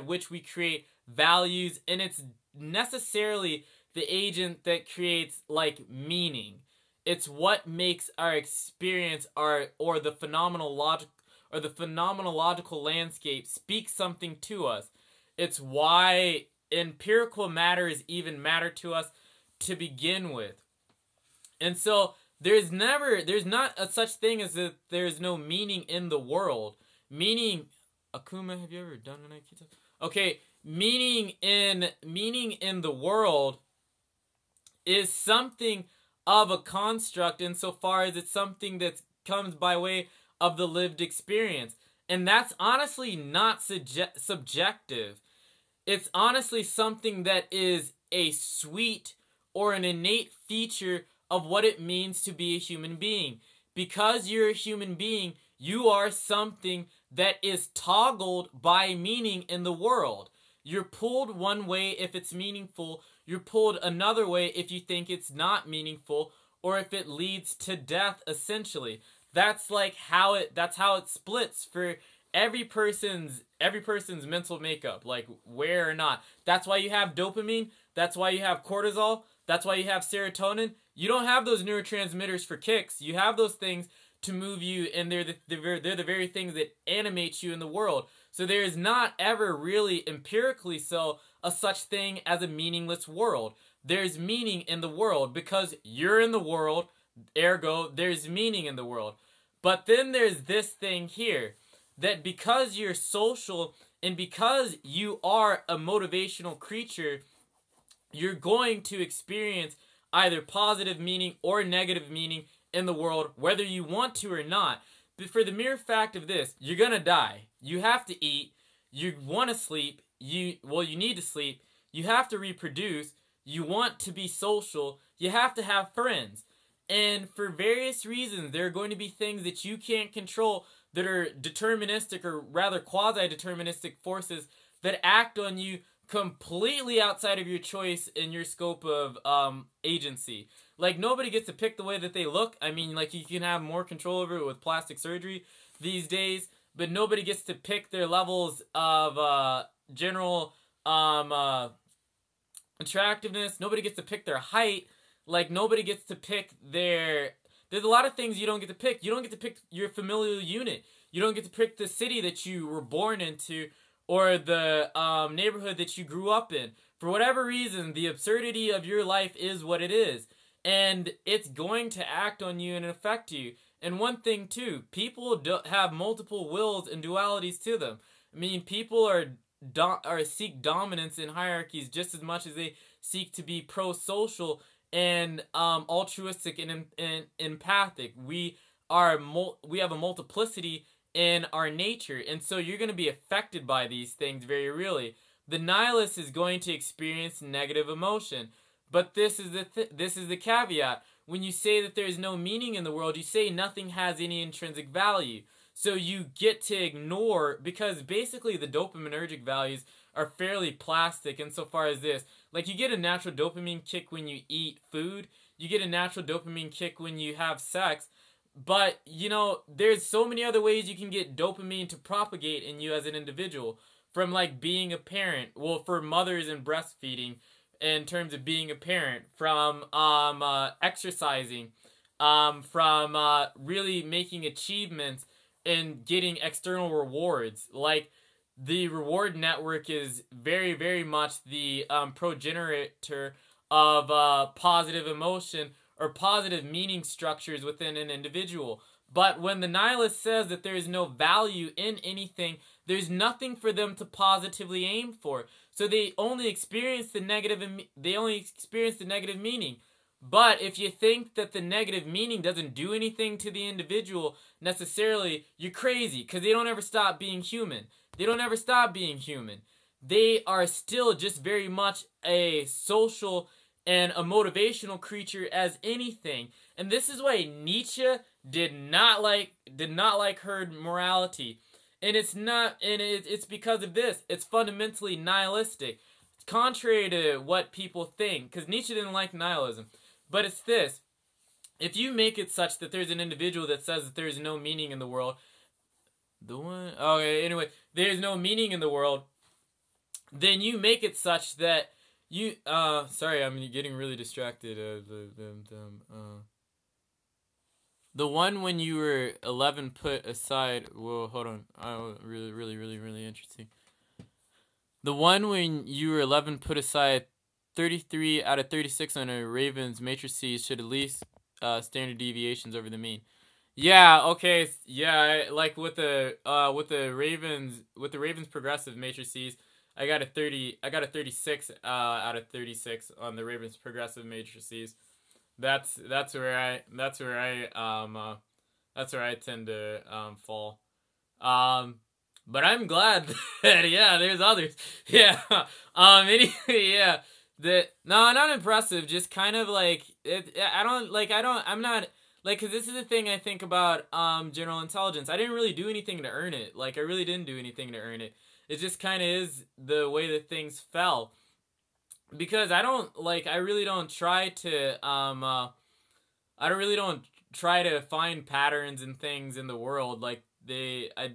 which we create values, and it's necessarily the agent that creates, like, meaning. It's what makes our experience or the phenomenological landscape speak something to us. It's why empirical matters even matter to us to begin with. And so there's not a such thing as that there's no meaning in the world. Meaning, Akuma, have you ever done an Aikido? Okay, meaning in the world is something of a construct insofar as it's something that comes by way of the lived experience. And that's honestly not subjective. It's honestly something that is a sweet or an innate feature of what it means to be a human being. Because you're a human being, you are something that is toggled by meaning in the world. You're pulled one way if it's meaningful, you're pulled another way if you think it's not meaningful, or if it leads to death, essentially. That's how it splits for every person's mental makeup, like where or not. That's why you have dopamine, that's why you have cortisol, that's why you have serotonin. You don't have those neurotransmitters for kicks. You have those things to move you, and they're the very things that animate you in the world. So there is not ever really empirically so a such thing as a meaningless world. There's meaning in the world because you're in the world, ergo there's meaning in the world. But then there's this thing here, that because you're social and because you are a motivational creature, you're going to experience either positive meaning or negative meaning in the world, whether you want to or not. But for the mere fact of this, you're going to die. You have to eat. You want to sleep. You need to sleep. You have to reproduce. You want to be social. You have to have friends. And for various reasons, there are going to be things that you can't control that are deterministic, or rather quasi-deterministic forces that act on you completely outside of your choice and your scope of agency. Like, nobody gets to pick the way that they look. I mean, like, you can have more control over it with plastic surgery these days, but nobody gets to pick their levels of general attractiveness. Nobody gets to pick their height. Like, nobody gets to pick their... There's a lot of things you don't get to pick. You don't get to pick your familial unit. You don't get to pick the city that you were born into, or the neighborhood that you grew up in. For whatever reason, the absurdity of your life is what it is. And it's going to act on you and affect you. And one thing, too, people have multiple wills and dualities to them. I mean, people seek dominance in hierarchies just as much as they seek to be pro-social and altruistic and empathic. We have a multiplicity in our nature, and so you're going to be affected by these things very really. The nihilist is going to experience negative emotion, but this is the caveat. When you say that there is no meaning in the world, you say nothing has any intrinsic value. So you get to ignore, because basically the dopaminergic values are fairly plastic insofar as this. Like, you get a natural dopamine kick when you eat food. You get a natural dopamine kick when you have sex. But, you know, there's so many other ways you can get dopamine to propagate in you as an individual. From, like, being a parent. Well, for mothers and breastfeeding, in terms of being a parent. From exercising. From really making achievements and getting external rewards. Like, the reward network is very, very much the progenitor of positive emotion or positive meaning structures within an individual. But when the nihilist says that there is no value in anything, there's nothing for them to positively aim for. So they only experience the negative meaning. But if you think that the negative meaning doesn't do anything to the individual necessarily, you're crazy, because they don't ever stop being human. They don't ever stop being human. They are still just very much a social and a motivational creature as anything. And this is why Nietzsche did not like herd morality. And it's because of this. It's fundamentally nihilistic. It's contrary to what people think, because Nietzsche didn't like nihilism. But it's this. If you make it such that there's an individual that says that there's no meaning in the world, there's no meaning in the world, then you make it such that you, sorry, I'm getting really distracted. The one when you were 11 put aside, well, hold on, really interesting. The one when you were 11 put aside 33 out of 36 on a Ravens matrices should at least standard deviations over the mean. Yeah, okay, yeah, like with the Ravens progressive matrices, I got a 36 out of 36 on the Ravens progressive matrices. That's where I tend to fall. But I'm glad that there's others. Yeah. Anyway, yeah. No, not impressive, just kind of like I'm not like, cuz this is the thing I think about general intelligence. I didn't really do anything to earn it. Like, I really didn't do anything to earn it. It just kind of is the way that things fell. Because I really don't try to find patterns and things in the world. Like, I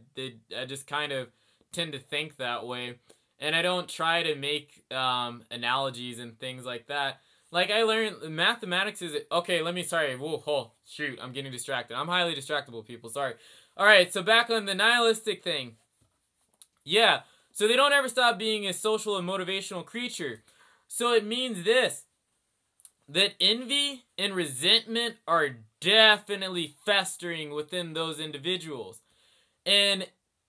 just kind of tend to think that way. And I don't try to make analogies and things like that. Like, I learned mathematics is... Okay, shoot, I'm getting distracted. I'm highly distractible, people, sorry. Alright, so back on the nihilistic thing. Yeah, so they don't ever stop being a social and motivational creature. So it means this, that envy and resentment are definitely festering within those individuals. And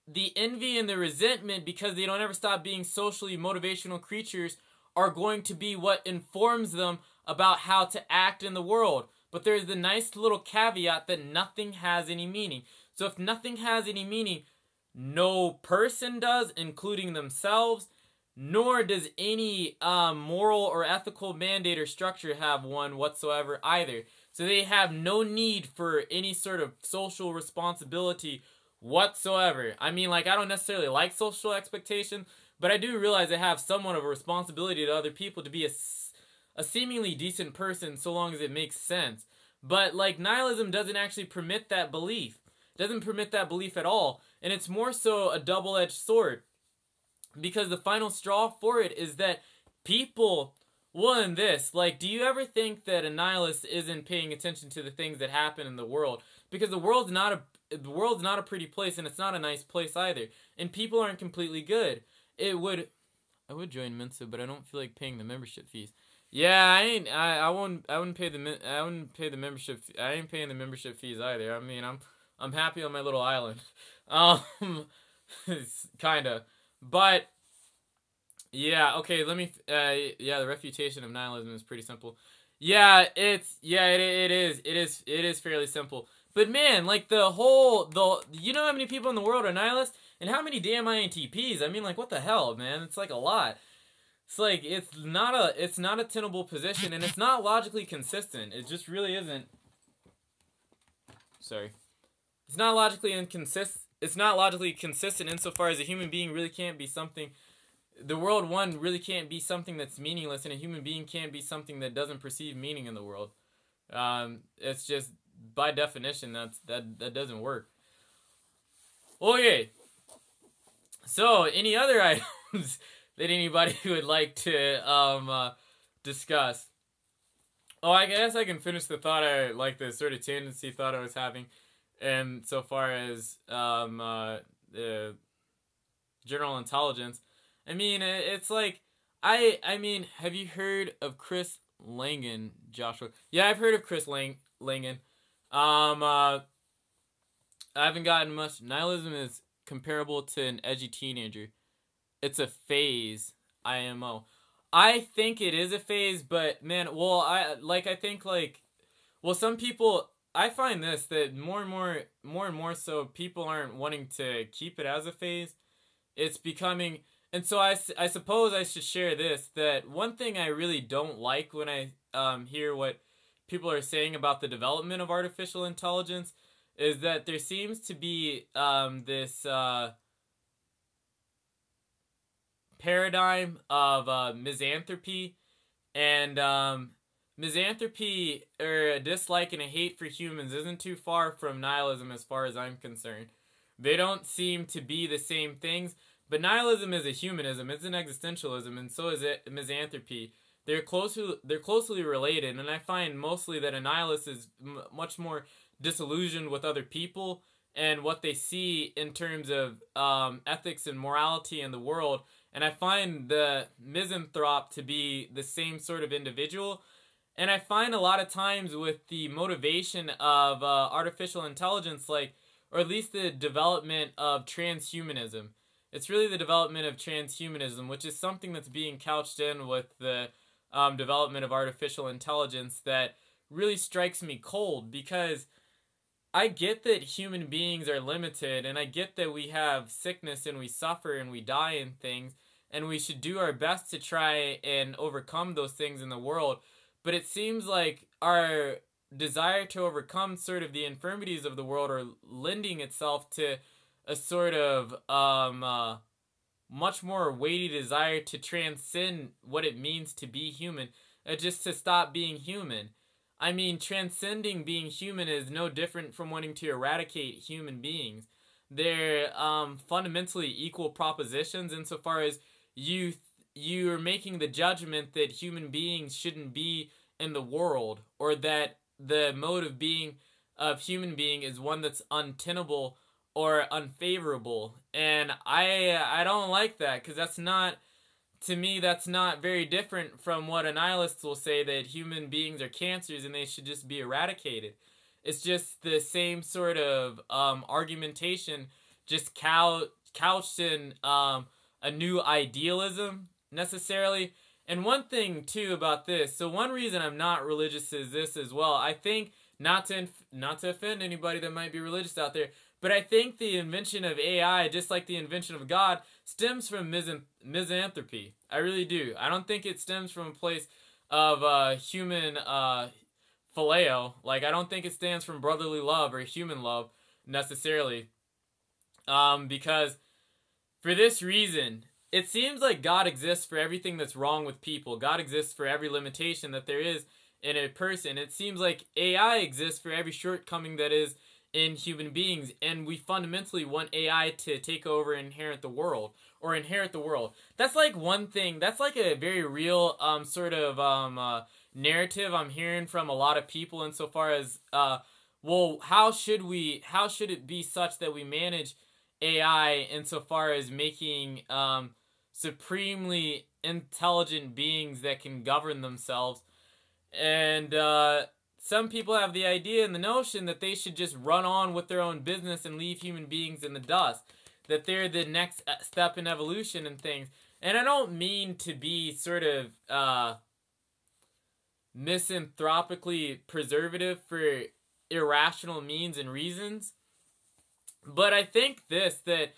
the envy and the resentment, because they don't ever stop being socially motivational creatures, are going to be what informs them about how to act in the world. But there's the nice little caveat that nothing has any meaning. So if nothing has any meaning, no person does, including themselves, nor does any moral or ethical mandate or structure have one whatsoever either. So they have no need for any sort of social responsibility whatsoever. I mean, like, I don't necessarily like social expectation, but I do realize I have somewhat of a responsibility to other people to be a seemingly decent person so long as it makes sense. But, like, nihilism doesn't actually permit that belief. It doesn't permit that belief at all. And it's more so a double-edged sword. Because the final straw for it is that people, well, in this, like, do you ever think that a nihilist isn't paying attention to the things that happen in the world? Because the world's not a pretty place, and it's not a nice place either. And people aren't completely good. I would join Mensa, but I don't feel like paying the membership fees. Yeah, I wouldn't pay the membership. I ain't paying the membership fees either. I mean, I'm happy on my little island. Kinda. But yeah, okay, the refutation of nihilism is pretty simple. It is fairly simple. But man, like, you know how many people in the world are nihilists? And how many damn INTPs? I mean, like, what the hell, man? It's like a lot. It's like, it's not a tenable position, and it's not logically consistent. It just really isn't. Sorry. It's not logically consistent insofar as a human being really can't be something. The world, one, really can't be something that's meaningless, and a human being can't be something that doesn't perceive meaning in the world. It's just, by definition, that doesn't work. Okay. So, any other items that anybody would like to discuss? Oh, I guess I can finish the thought the sort of tendency thought I was having. And so far as general intelligence, I mean, it's like, I mean, have you heard of Chris Langan, Joshua? Yeah, I've heard of Chris Langan. I haven't gotten much. Nihilism is comparable to an edgy teenager. It's a phase, IMO. I think it is a phase, but man, some people, I find this, that more and more so people aren't wanting to keep it as a phase. It's becoming, and so I suppose I should share this, that one thing I really don't like when I hear what people are saying about the development of artificial intelligence is that there seems to be this paradigm of misanthropy, and misanthropy, or a dislike and a hate for humans, isn't too far from nihilism as far as I'm concerned. They don't seem to be the same things, but nihilism is a humanism, it's an existentialism, and so is it misanthropy. They're closely related, and I find mostly that a nihilist is much more disillusioned with other people and what they see in terms of ethics and morality in the world, and I find the misanthrope to be the same sort of individual. And I find a lot of times with the motivation of artificial intelligence, or at least the development of transhumanism. It's really the development of transhumanism, which is something that's being couched in with the development of artificial intelligence that really strikes me cold, because I get that human beings are limited, and I get that we have sickness and we suffer and we die and things, and we should do our best to try and overcome those things in the world. But it seems like our desire to overcome sort of the infirmities of the world are lending itself to a sort of much more weighty desire to transcend what it means to be human, just to stop being human. I mean, transcending being human is no different from wanting to eradicate human beings. They're fundamentally equal propositions insofar as you're making the judgment that human beings shouldn't be in the world, or that the mode of being of human being is one that's untenable or unfavorable, and I don't like that, because that's not, to me, that's not very different from what a nihilist will say, that human beings are cancers and they should just be eradicated. It's just the same sort of argumentation, just couched in a new idealism, necessarily. And one thing, too, about this, so one reason I'm not religious is this as well. I think, not to offend anybody that might be religious out there, but I think the invention of AI, just like the invention of God, stems from misanthropy. I really do. I don't think it stems from a place of human phileo. Like, I don't think it stems from brotherly love or human love, necessarily. Because, for this reason, it seems like God exists for everything that's wrong with people. God exists for every limitation that there is in a person. It seems like AI exists for every shortcoming that is in human beings, and we fundamentally want AI to take over and inherit the world. That's like one thing, that's like a very real sort of narrative I'm hearing from a lot of people, insofar as well, how should it be such that we manage AI insofar as making supremely intelligent beings that can govern themselves. And some people have the idea and the notion that they should just run on with their own business and leave human beings in the dust, that they're the next step in evolution and things. And I don't mean to be sort of misanthropically preservative for irrational means and reasons, but I think that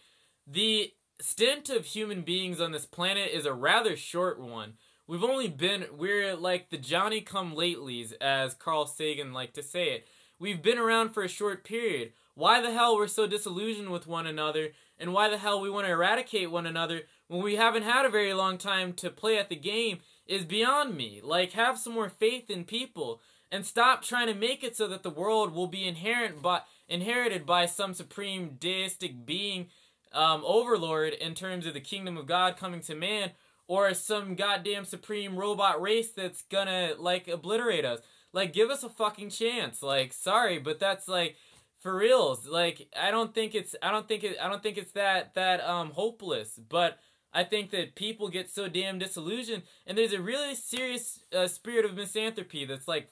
the stint of human beings on this planet is a rather short one. We're like the Johnny-come-latelys, as Carl Sagan liked to say it. We've been around for a short period. Why the hell we're so disillusioned with one another, and why the hell we want to eradicate one another when we haven't had a very long time to play at the game is beyond me. Like, have some more faith in people, and stop trying to make it so that the world will be inherited by some supreme deistic being, overlord, in terms of the kingdom of God coming to man, or some goddamn supreme robot race that's gonna, like, obliterate us. Like, give us a fucking chance. Like, sorry, but that's, like, for reals. Like, I don't think it's that hopeless. But I think that people get so damn disillusioned, and there's a really serious spirit of misanthropy that's, like,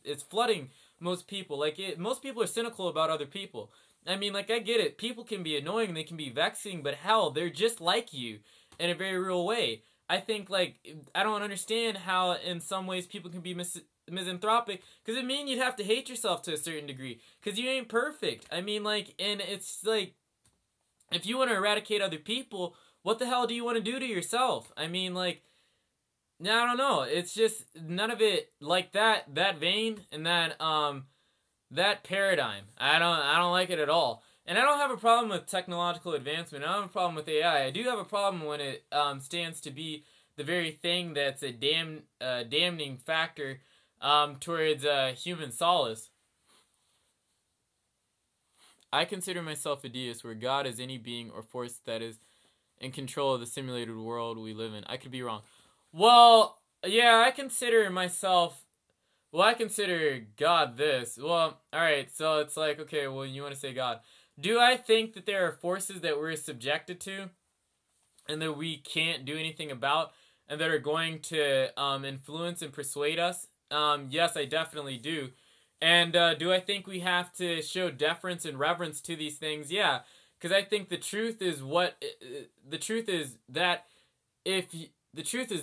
it's flooding most people. Like, most people are cynical about other people. I mean, like, I get it. People can be annoying, they can be vexing, but hell, they're just like you in a very real way. I think, like, I don't understand how in some ways people can be misanthropic, because it means you'd have to hate yourself to a certain degree, because you ain't perfect. I mean, like, and it's like, if you want to eradicate other people, what the hell do you want to do to yourself? I mean, like, I don't know. It's just none of it like that vein and that paradigm. I don't like it at all. And I don't have a problem with technological advancement. I don't have a problem with AI. I do have a problem when it stands to be the very thing that's a damning factor towards human solace. I consider myself a deist, where God is any being or force that is in control of the simulated world we live in. I could be wrong. Well, yeah, I consider God this. Well, alright, so it's like, okay, well, you want to say God. Do I think that there are forces that we're subjected to and that we can't do anything about and that are going to influence and persuade us? Yes, I definitely do. And do I think we have to show deference and reverence to these things? Yeah, because I think the truth is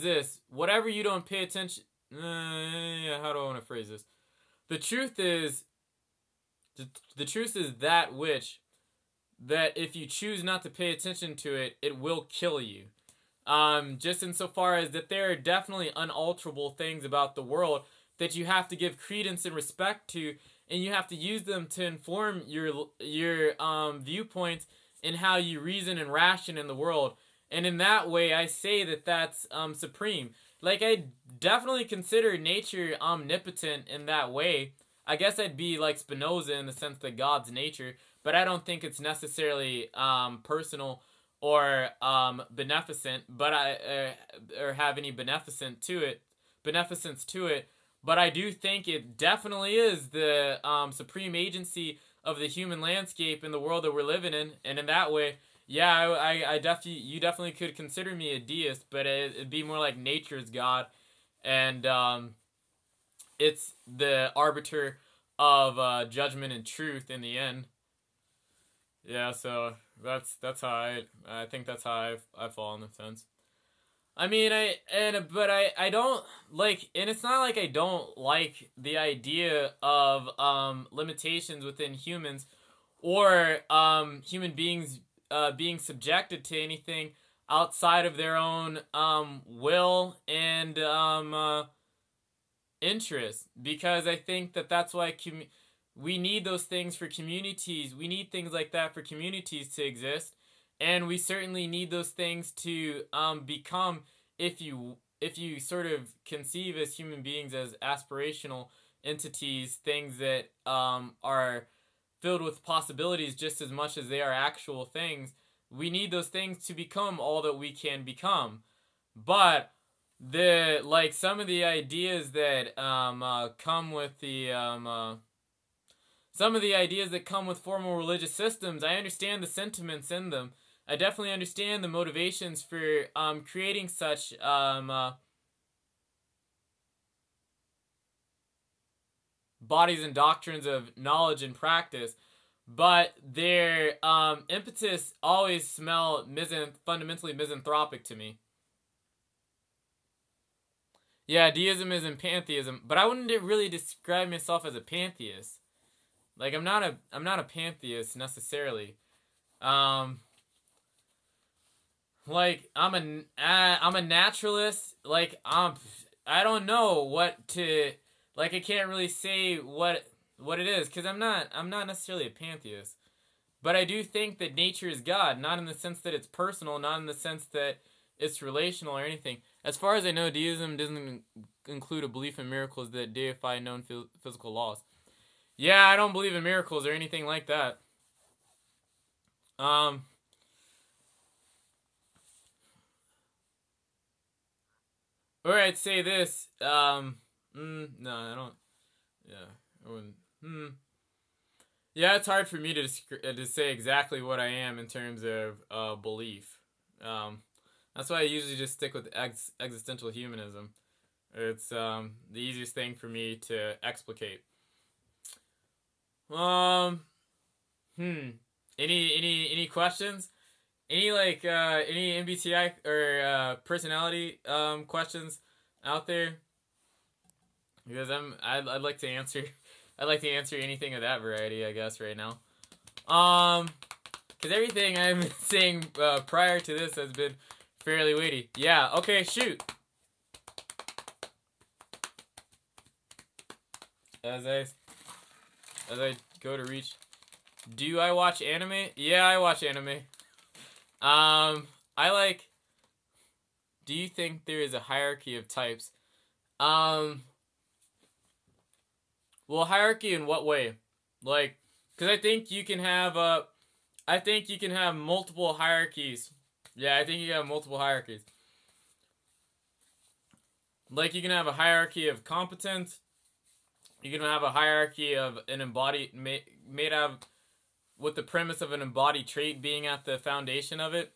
this: whatever you don't pay attention. How do I want to phrase this? The truth is that if you choose not to pay attention to it, it will kill you. Just insofar as that there are definitely unalterable things about the world that you have to give credence and respect to, and you have to use them to inform your viewpoints and how you reason and ration in the world. And in that way, I say that that's supreme. Like, I definitely consider nature omnipotent in that way. I guess I'd be like Spinoza in the sense that God's nature, but I don't think it's necessarily personal or beneficent, but or have any beneficence to it. But I do think it definitely is the supreme agency of the human landscape in the world that we're living in, and in that way, yeah, you definitely could consider me a deist, but it'd be more like nature's God, and it's the arbiter of judgment and truth in the end. Yeah, so that's how I think that's how I fall on the fence. I mean, I don't like, and it's not like I don't like the idea of limitations within humans, or human beings being subjected to anything outside of their own will and interest, because I think that that's why we need those things for communities. We need things like that for communities to exist. And we certainly need those things to become, if you sort of conceive as human beings as aspirational entities, things that are filled with possibilities just as much as they are actual things. We need those things to become all that we can become. But some of the ideas that come with the some of the ideas that come with formal religious systems, I understand the sentiments in them. I definitely understand the motivations for creating such bodies and doctrines of knowledge and practice, but their impetus always smell fundamentally misanthropic to me. Yeah, deism isn't pantheism, but I wouldn't really describe myself as a pantheist. Like, I'm not a pantheist necessarily. Like, I'm a naturalist. Like, I don't know what to, like, I can't really say what it is, because I'm not necessarily a pantheist. But I do think that nature is God, not in the sense that it's personal, not in the sense that it's relational or anything. As far as I know, deism doesn't include a belief in miracles that deify known physical laws. Yeah, I don't believe in miracles or anything like that. Or I'd say this. No, I don't. Yeah, I wouldn't. Yeah, it's hard for me to say exactly what I am in terms of belief. That's why I usually just stick with existential humanism. It's the easiest thing for me to explicate. Any questions? Any any MBTI or personality questions out there? Because I'd like to answer anything of that variety, I guess, right now. Because everything I've been saying prior to this has been fairly weighty. Yeah. Okay. Shoot. As I go to reach. Do I watch anime? Yeah, I watch anime. Do you think there is a hierarchy of types? Well, hierarchy in what way? Like, because I think you can have multiple hierarchies. Yeah, I think you can have multiple hierarchies. Like, you can have a hierarchy of competence. You can have a hierarchy of an embodied, made out of, with the premise of an embodied trait being at the foundation of it.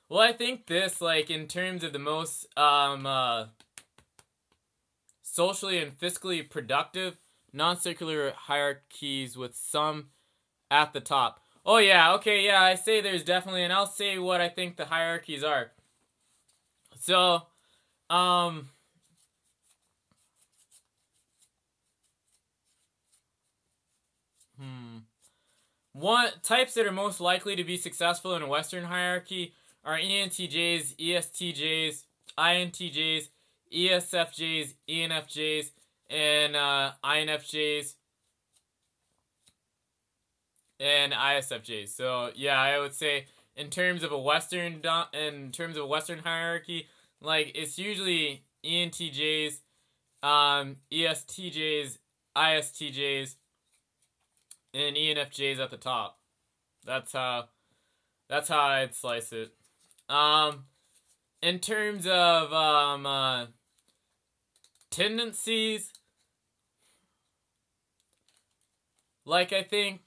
Well, I think this, like, in terms of the most socially and fiscally productive non-circular hierarchies with some at the top. Oh yeah, okay, yeah, I say there's definitely, and I'll say what I think the hierarchies are. So, types that are most likely to be successful in a Western hierarchy are ENTJs, ESTJs, INTJs, ESFJs, ENFJs, and INFJs, and ISFJs. So yeah, I would say in terms of a Western hierarchy, like, it's usually ENTJs, ESTJs, ISTJs, and ENFJs at the top. That's how I'd slice it. In terms of tendencies, Like, I think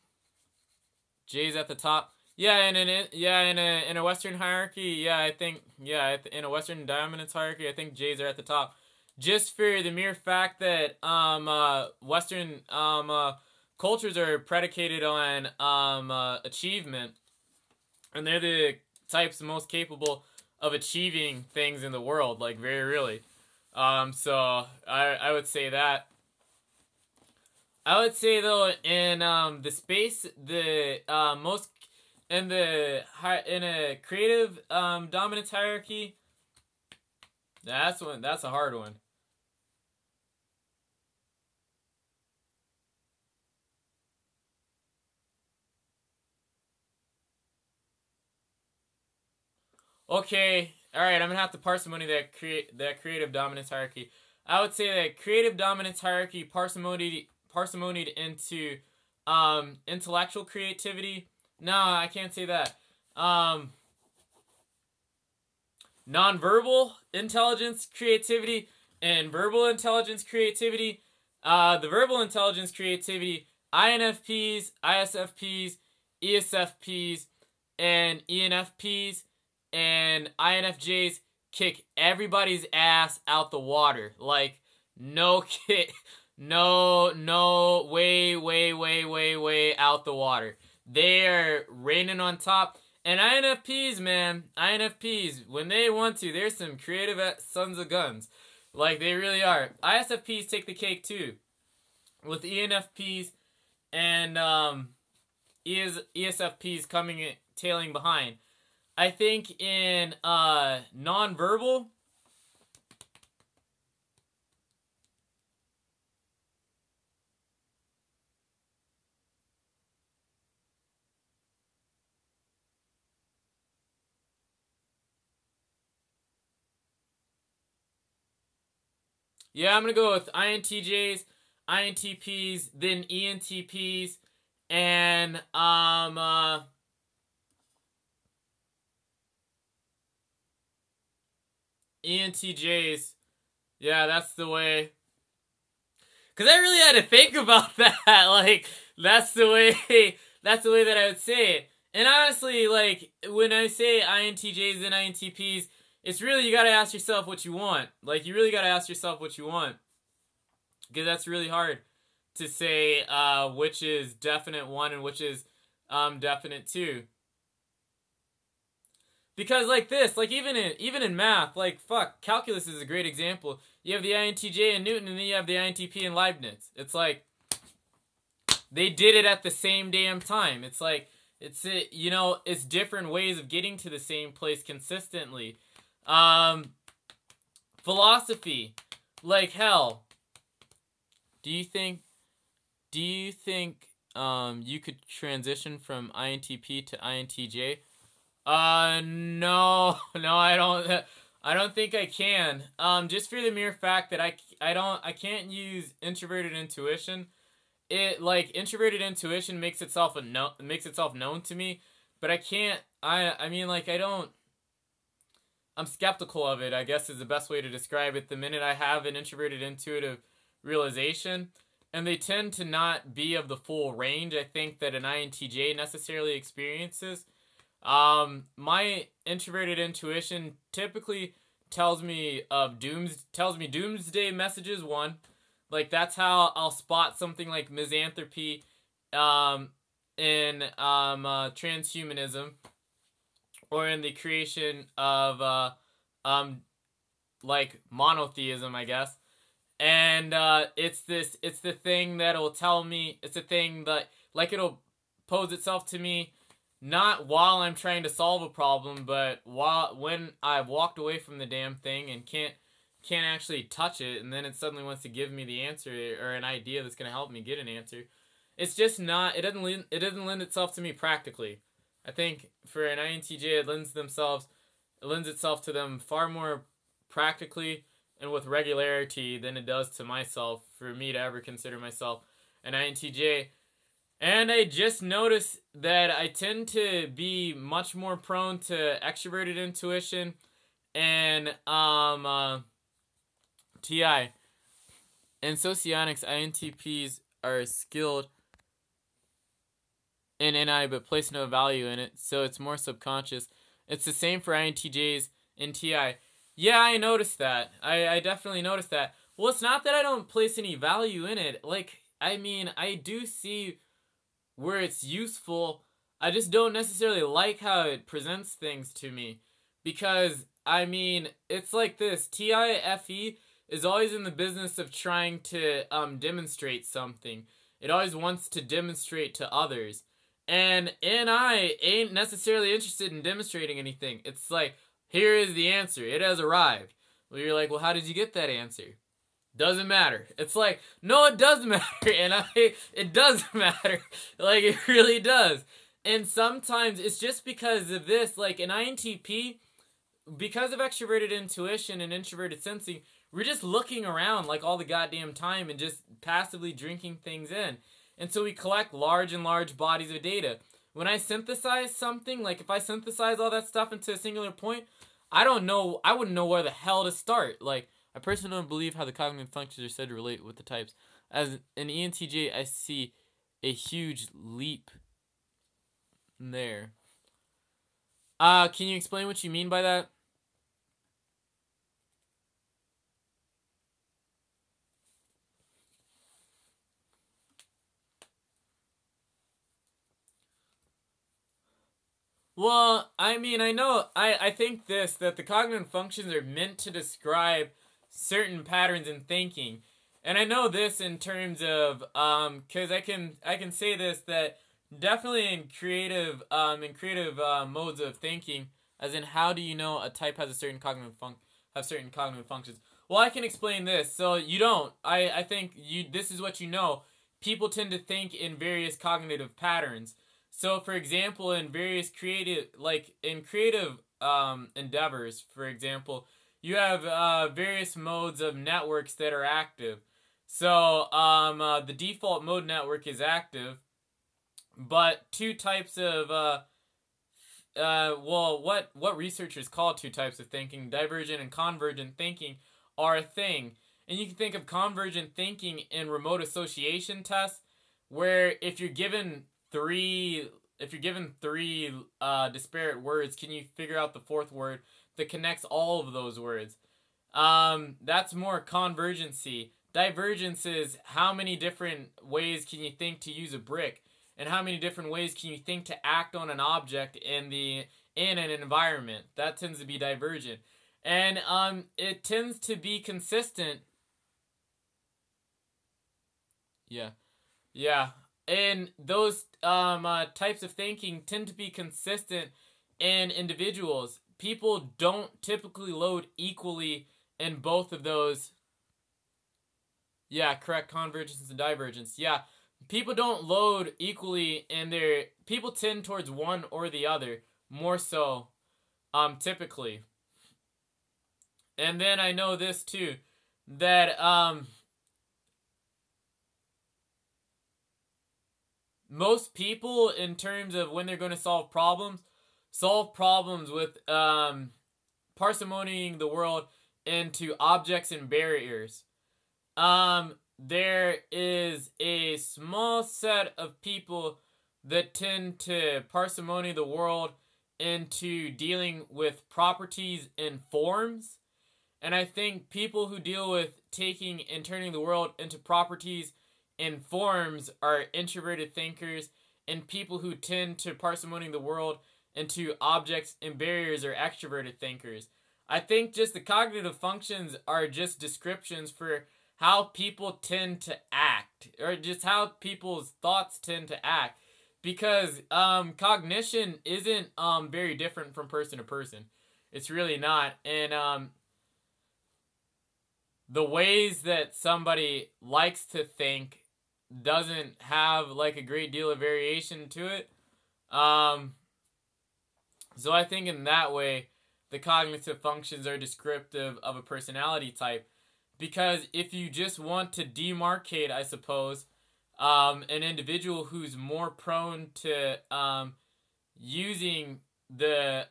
J's at the top. Yeah, in a Western hierarchy, yeah, I think, yeah, in a Western dominance hierarchy, I think J's are at the top. Just for the mere fact that Western cultures are predicated on achievement, and they're the types most capable of achieving things in the world, like, very really. So I would say that. I would say, though, in the space, the most in a creative dominance hierarchy, that's a hard one. Okay, all right, I'm gonna have to parsimony that creative dominance hierarchy. I would say that creative dominance hierarchy parsimonied into intellectual creativity. No, I can't say that. Nonverbal intelligence creativity and verbal intelligence creativity. The verbal intelligence creativity, INFPs, ISFPs, ESFPs, and ENFPs and INFJs kick everybody's ass out the water. Like, no kick. No, way out the water. They are reigning on top. And INFPs, man, INFPs, when they want to, they're some creative sons of guns. Like, they really are. ISFPs take the cake, too. With ENFPs and ESFPs tailing behind. I think in nonverbal, yeah, I'm going to go with INTJs, INTPs, then ENTPs, and ENTJs. Yeah, that's the way. Because I really had to think about that. Like, that's the way that I would say it. And honestly, like, when I say INTJs and INTPs, it's really, you gotta ask yourself what you want. Like, you really gotta ask yourself what you want. Because that's really hard to say which is definite one and which is definite two. Because, like this, like, even in math, like, fuck, calculus is a great example. You have the INTJ and Newton, and then you have the INTP and Leibniz. It's like, they did it at the same damn time. It's like, it's different ways of getting to the same place consistently. Philosophy, like, hell, do you think you could transition from INTP to INTJ? No, I don't think I can. Just for the mere fact that I can't use introverted intuition. It, like, introverted intuition makes itself known to me, but I can't. I mean, like, I'm skeptical of it, I guess, is the best way to describe it. The minute I have an introverted intuitive realization, and they tend to not be of the full range, I think, that an INTJ necessarily experiences. My introverted intuition typically tells me doomsday messages, one. Like, that's how I'll spot something like misanthropy in transhumanism, or in the creation of like monotheism, I guess. And it's the thing that'll tell me, it's a thing that, like, it'll pose itself to me not while I'm trying to solve a problem, but when I've walked away from the damn thing and can't actually touch it, and then it suddenly wants to give me the answer or an idea that's going to help me get an answer. It's just not, it doesn't lend itself to me practically. I think for an INTJ, it lends itself to them far more practically and with regularity than it does to myself, for me to ever consider myself an INTJ. And I just noticed that I tend to be much more prone to extroverted intuition and TI. In socionics, INTPs are skilled in NI but place no value in it, so it's more subconscious. It's the same for INTJs in TI. Yeah, I noticed that. I definitely noticed that. Well, it's not that I don't place any value in it. Like, I mean, I do see where it's useful. I just don't necessarily like how it presents things to me. Because, I mean, it's like this. TIFE is always in the business of trying to demonstrate something. It always wants to demonstrate to others. And NI ain't necessarily interested in demonstrating anything. It's like, here is the answer. It has arrived. Well, you're like, well, how did you get that answer? Doesn't matter. It's like, no, it does matter. And it does matter. Like, it really does. And sometimes it's just because of this, like an INTP, because of extroverted intuition and introverted sensing, we're just looking around like all the goddamn time and just passively drinking things in. And so we collect large and large bodies of data. When I synthesize something, like if I synthesize all that stuff into a singular point, I don't know, I wouldn't know where the hell to start. Like, I personally don't believe how the cognitive functions are said to relate with the types. As an ENTJ, I see a huge leap there. Can you explain what you mean by that? Well, I mean, I think that the cognitive functions are meant to describe certain patterns in thinking. And I know this in terms of, cause I can say this, that definitely in creative modes of thinking, as in how do you know a type has a certain certain cognitive functions? Well, I can explain this. So you don't, I think this is what you know. People tend to think in various cognitive patterns. So, for example, in various creative endeavors, for example, you have various modes of networks that are active. So, the default mode network is active, but two types of what researchers call two types of thinking, divergent and convergent thinking, are a thing. And you can think of convergent thinking in remote association tests, where if you're given three disparate words, can you figure out the fourth word that connects all of those words? That's more convergency. Divergence is how many different ways can you think to use a brick, and how many different ways can you think to act on an object in an environment. That tends to be divergent, and it tends to be consistent. Yeah. And those types of thinking tend to be consistent in individuals. People don't typically load equally in both of those. Yeah, correct. Convergence and divergence. Yeah, people don't load equally in their. People tend towards one or the other more so, typically. And then I know this too, that most people, in terms of when they're going to solve problems with parsimonying the world into objects and barriers. There is a small set of people that tend to parsimony the world into dealing with properties and forms. And I think people who deal with taking and turning the world into properties and forms are introverted thinkers, and people who tend to parsimony the world into objects and barriers are extroverted thinkers. I think just the cognitive functions are just descriptions for how people tend to act, or just how people's thoughts tend to act, because cognition isn't very different from person to person. It's really not. And the ways that somebody likes to think doesn't have like a great deal of variation to it. So I think in that way, the cognitive functions are descriptive of a personality type. Because if you just want to demarcate, I suppose, an individual who's more prone to using the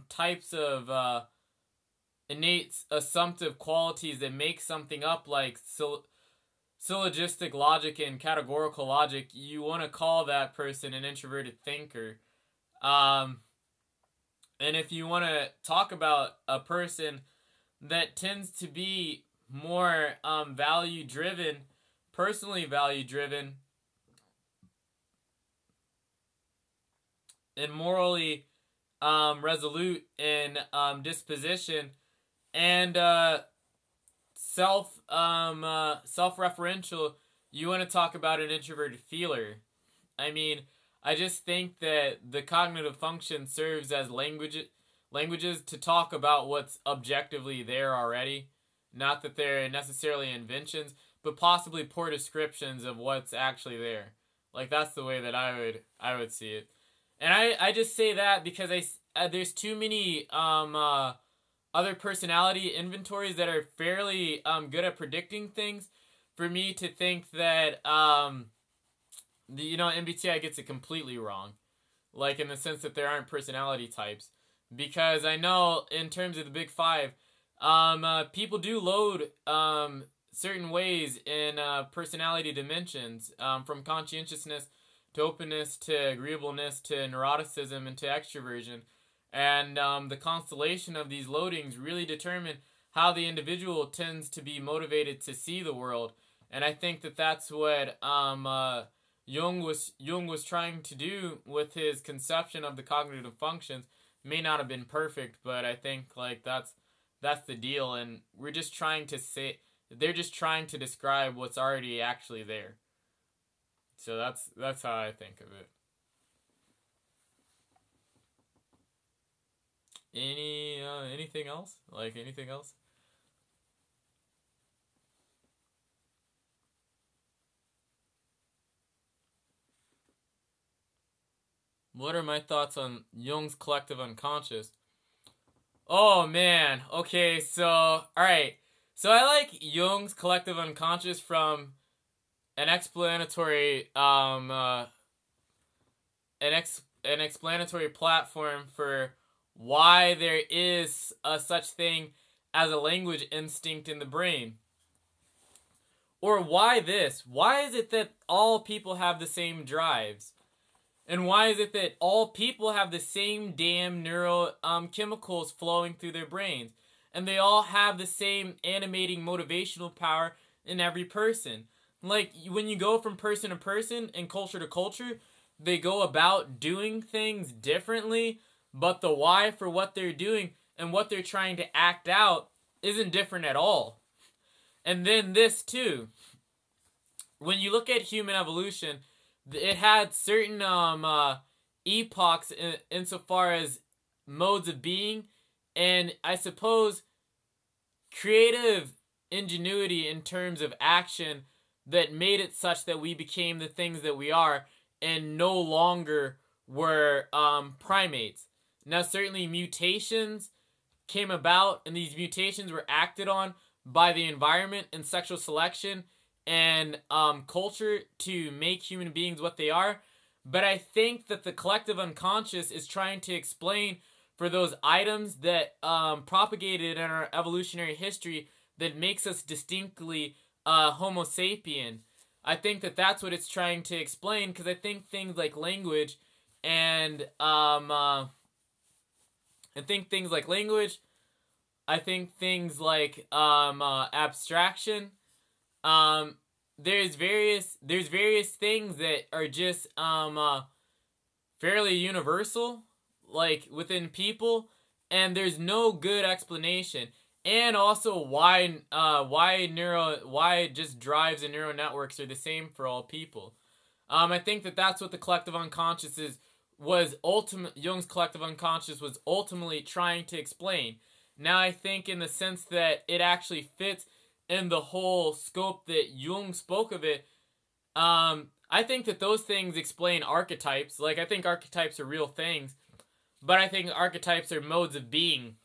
types of innate assumptive qualities that make something up, like syllogistic logic and categorical logic, you want to call that person an introverted thinker. And if you want to talk about a person that tends to be more value-driven, personally value-driven, and morally resolute in disposition, and self-referential, you want to talk about an introverted feeler. I mean, I just think that the cognitive function serves as languages to talk about what's objectively there already. Not that they're necessarily inventions, but possibly poor descriptions of what's actually there. Like, that's the way that I would see it. And I just say that because there's too many other personality inventories that are fairly good at predicting things for me to think that MBTI gets it completely wrong, like in the sense that there aren't personality types. Because I know in terms of the Big Five, people do load certain ways in personality dimensions, from conscientiousness to openness to agreeableness to neuroticism and to extroversion. And the constellation of these loadings really determine how the individual tends to be motivated to see the world. And I think that that's what Jung was trying to do with his conception of the cognitive functions. May not have been perfect, but I think like that's the deal. And we're just trying to they're just trying to describe what's already actually there. So that's how I think of it. Anything else? Like anything else? What are my thoughts on Jung's collective unconscious? Oh man, okay, so alright. So I like Jung's collective unconscious from an explanatory an explanatory platform for why there is a such thing as a language instinct in the brain. Or why this? Why is it that all people have the same drives? And why is it that all people have the same damn chemicals flowing through their brains? And they all have the same animating motivational power in every person. Like, when you go from person to person and culture to culture, they go about doing things differently, but the why for what they're doing and what they're trying to act out isn't different at all. And then this too. When you look at human evolution, it had certain epochs insofar as modes of being, and I suppose creative ingenuity in terms of action that made it such that we became the things that we are and no longer were primates. Now, certainly mutations came about, and these mutations were acted on by the environment and sexual selection and culture to make human beings what they are. But I think that the collective unconscious is trying to explain for those items that propagated in our evolutionary history that makes us distinctly Homo sapien. I think that that's what it's trying to explain, because I think things like language and I think things like abstraction. There's various things that are just fairly universal, like within people, and there's no good explanation. And also why just drives and neural networks are the same for all people. I think that that's what the collective unconscious Jung's collective unconscious was ultimately trying to explain. Now I think in the sense that it actually fits in the whole scope that Jung spoke of it, I think that those things explain archetypes. Like, I think archetypes are real things, but I think archetypes are modes of being.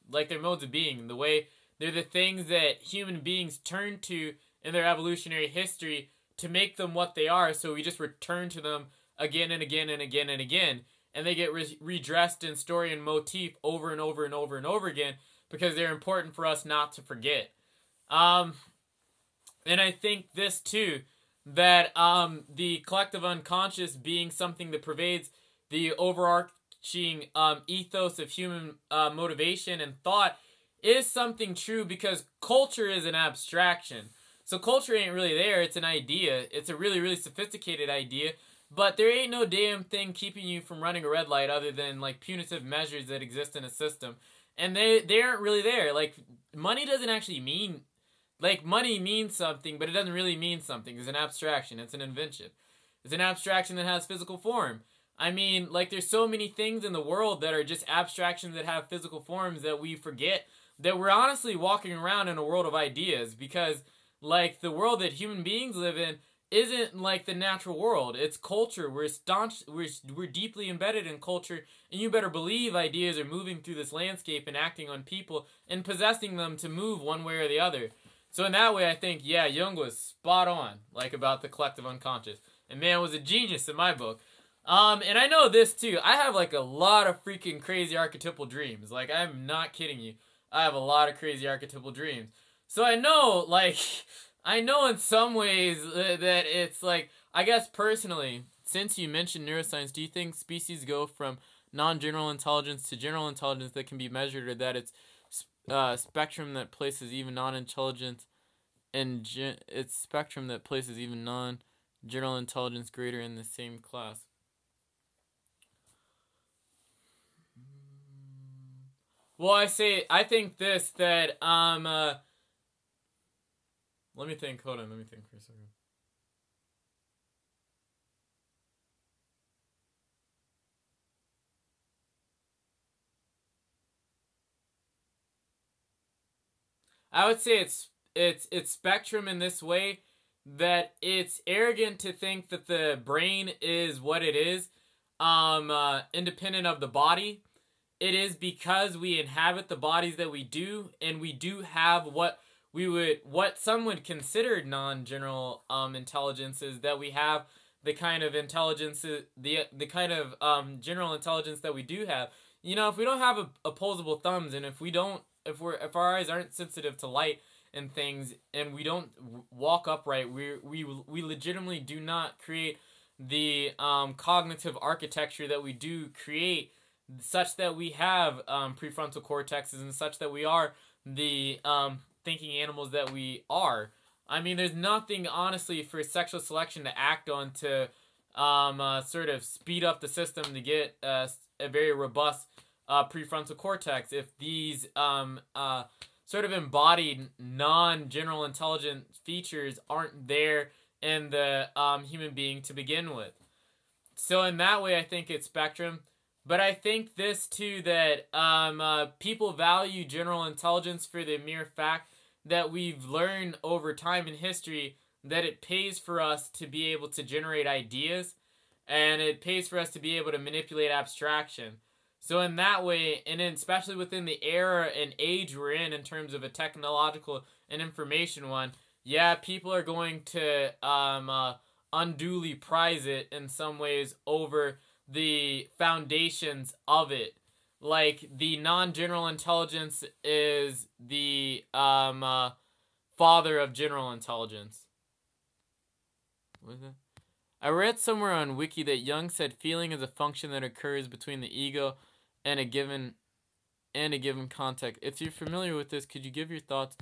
Like, they're modes of being. The way they're the things that human beings turn to in their evolutionary history to make them what they are, so we just return to them again and again and again and again. And they get redressed in story and motif over and over and over and over again because they're important for us not to forget. And I think this too, that the collective unconscious being something that pervades the overarching ethos of human motivation and thought is something true, because culture is an abstraction. So culture ain't really there, it's an idea. It's a really, really sophisticated idea, but there ain't no damn thing keeping you from running a red light other than like punitive measures that exist in a system. And they aren't really there. Like, money doesn't actually mean, like, money means something, but it doesn't really mean something. It's an abstraction. It's an invention. It's an abstraction that has physical form. I mean, like, there's so many things in the world that are just abstractions that have physical forms that we forget that we're honestly walking around in a world of ideas, because, like, the world that human beings live in isn't like the natural world. It's culture. We're deeply embedded in culture, and you better believe ideas are moving through this landscape and acting on people and possessing them to move one way or the other. So in that way, I think, yeah, Jung was spot on, like, about the collective unconscious. And man, was a genius in my book. And I know this too. I have like a lot of freaking crazy archetypal dreams. Like, I'm not kidding you. I have a lot of crazy archetypal dreams. So I know, like, I know in some ways that it's like, I guess personally, since you mentioned neuroscience, do you think species go from non-general intelligence to general intelligence that can be measured, or that it's spectrum that places even non-intelligence and it's spectrum that places even non-general intelligence greater in the same class? Well, I think this, that let me think. Hold on. Let me think for a second. I would say it's spectrum in this way, that it's arrogant to think that the brain is what it is, independent of the body. It is because we inhabit the bodies that we do, and we do have what some would consider non-general intelligences, that we have the kind of intelligence, the kind of general intelligence that we do have. You know, if we don't have opposable thumbs, and if our eyes aren't sensitive to light and things, and we don't walk upright, we legitimately do not create the cognitive architecture that we do create, such that we have prefrontal cortexes, and such that we are the thinking animals that we are. I mean, there's nothing, honestly, for sexual selection to act on to sort of speed up the system to get a very robust prefrontal cortex, if these sort of embodied non-general intelligent features aren't there in the human being to begin with. So in that way, I think it's spectrum. But I think this too, that people value general intelligence for the mere fact that we've learned over time in history that it pays for us to be able to generate ideas, and it pays for us to be able to manipulate abstraction. So in that way, and then especially within the era and age we're in terms of a technological and information one, yeah, people are going to unduly prize it in some ways over the foundations of it. Like, the non-general intelligence is the father of general intelligence. What is it? I read somewhere on Wiki that Jung said feeling is a function that occurs between the ego and a given context. If you're familiar with this, could you give your thoughts?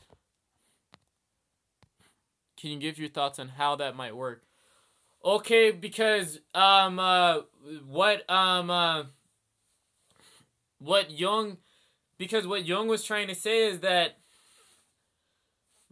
Can you give your thoughts on how that might work? Okay, because what Jung was trying to say is that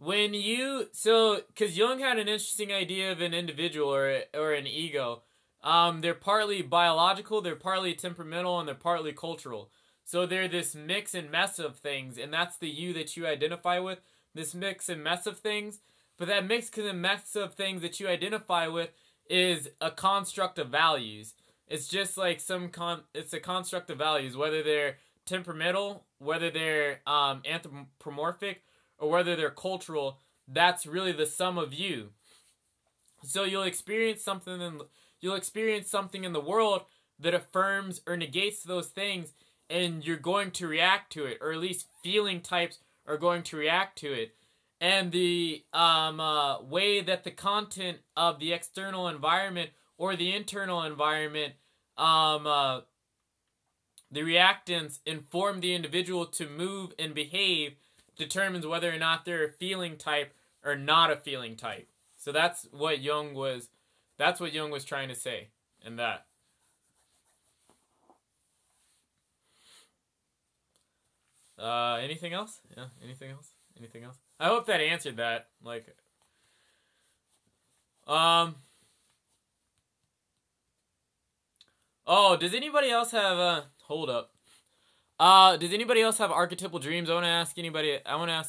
because Jung had an interesting idea of an individual or an ego. They're partly biological, they're partly temperamental, and they're partly cultural. So they're this mix and mess of things, and that's the you that you identify with, this mix and mess of things. But that mix and mess of things that you identify with is a construct of values. It's just like it's a construct of values, whether they're temperamental, whether they're anthropomorphic, or whether they're cultural. That's really the sum of you. So you'll experience something in the world that affirms or negates those things, and you're going to react to it, or at least feeling types are going to react to it. and the way that the content of the external environment or the internal environment, the reactants inform the individual to move and behave determines whether or not they're a feeling type or not a feeling type. So that's what Jung was trying to say in that. Anything else? Yeah, anything else? Anything else? I hope that answered that. Like, oh, does anybody else have, hold up. Does anybody else have archetypal dreams? I want to ask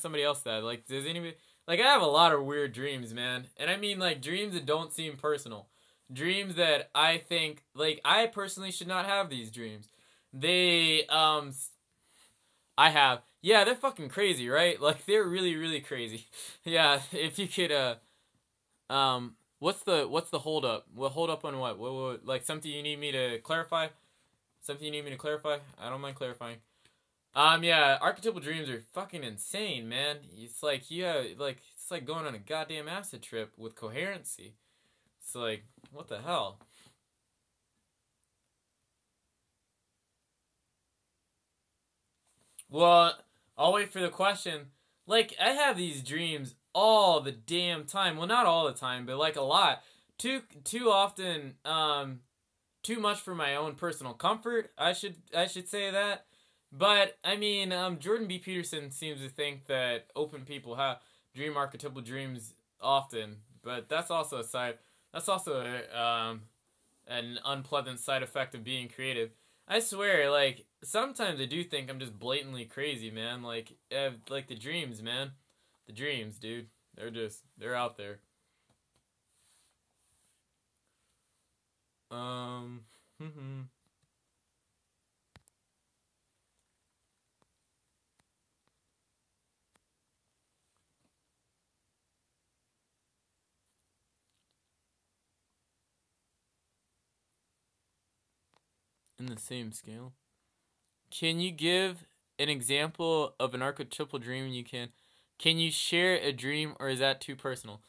somebody else that. Like, does anybody, like, I have a lot of weird dreams, man. And I mean, like, dreams that don't seem personal. Dreams that I think, like, I personally should not have these dreams. I have. Yeah, they're fucking crazy, right? Like, they're really, really crazy. Yeah, if you could, what's the hold up? Well, hold up on what? Like, something you need me to clarify? Something you need me to clarify? I don't mind clarifying. Yeah, archetypal dreams are fucking insane, man. It's like, it's like going on a goddamn acid trip with coherency. It's like, what the hell? Well, I'll wait for the question. Like, I have these dreams all the damn time. Well, not all the time, but like a lot. Too often, too much for my own personal comfort. I should say that. But I mean, Jordan B. Peterson seems to think that open people have dream archetypal dreams often, but that's also an unpleasant side effect of being creative. I swear, like, sometimes I do think I'm just blatantly crazy, man. Like the dreams, man. The dreams, dude. They're out there. In the same scale. Can you give an example of an archetypal dream you can? Can you share a dream, or is that too personal?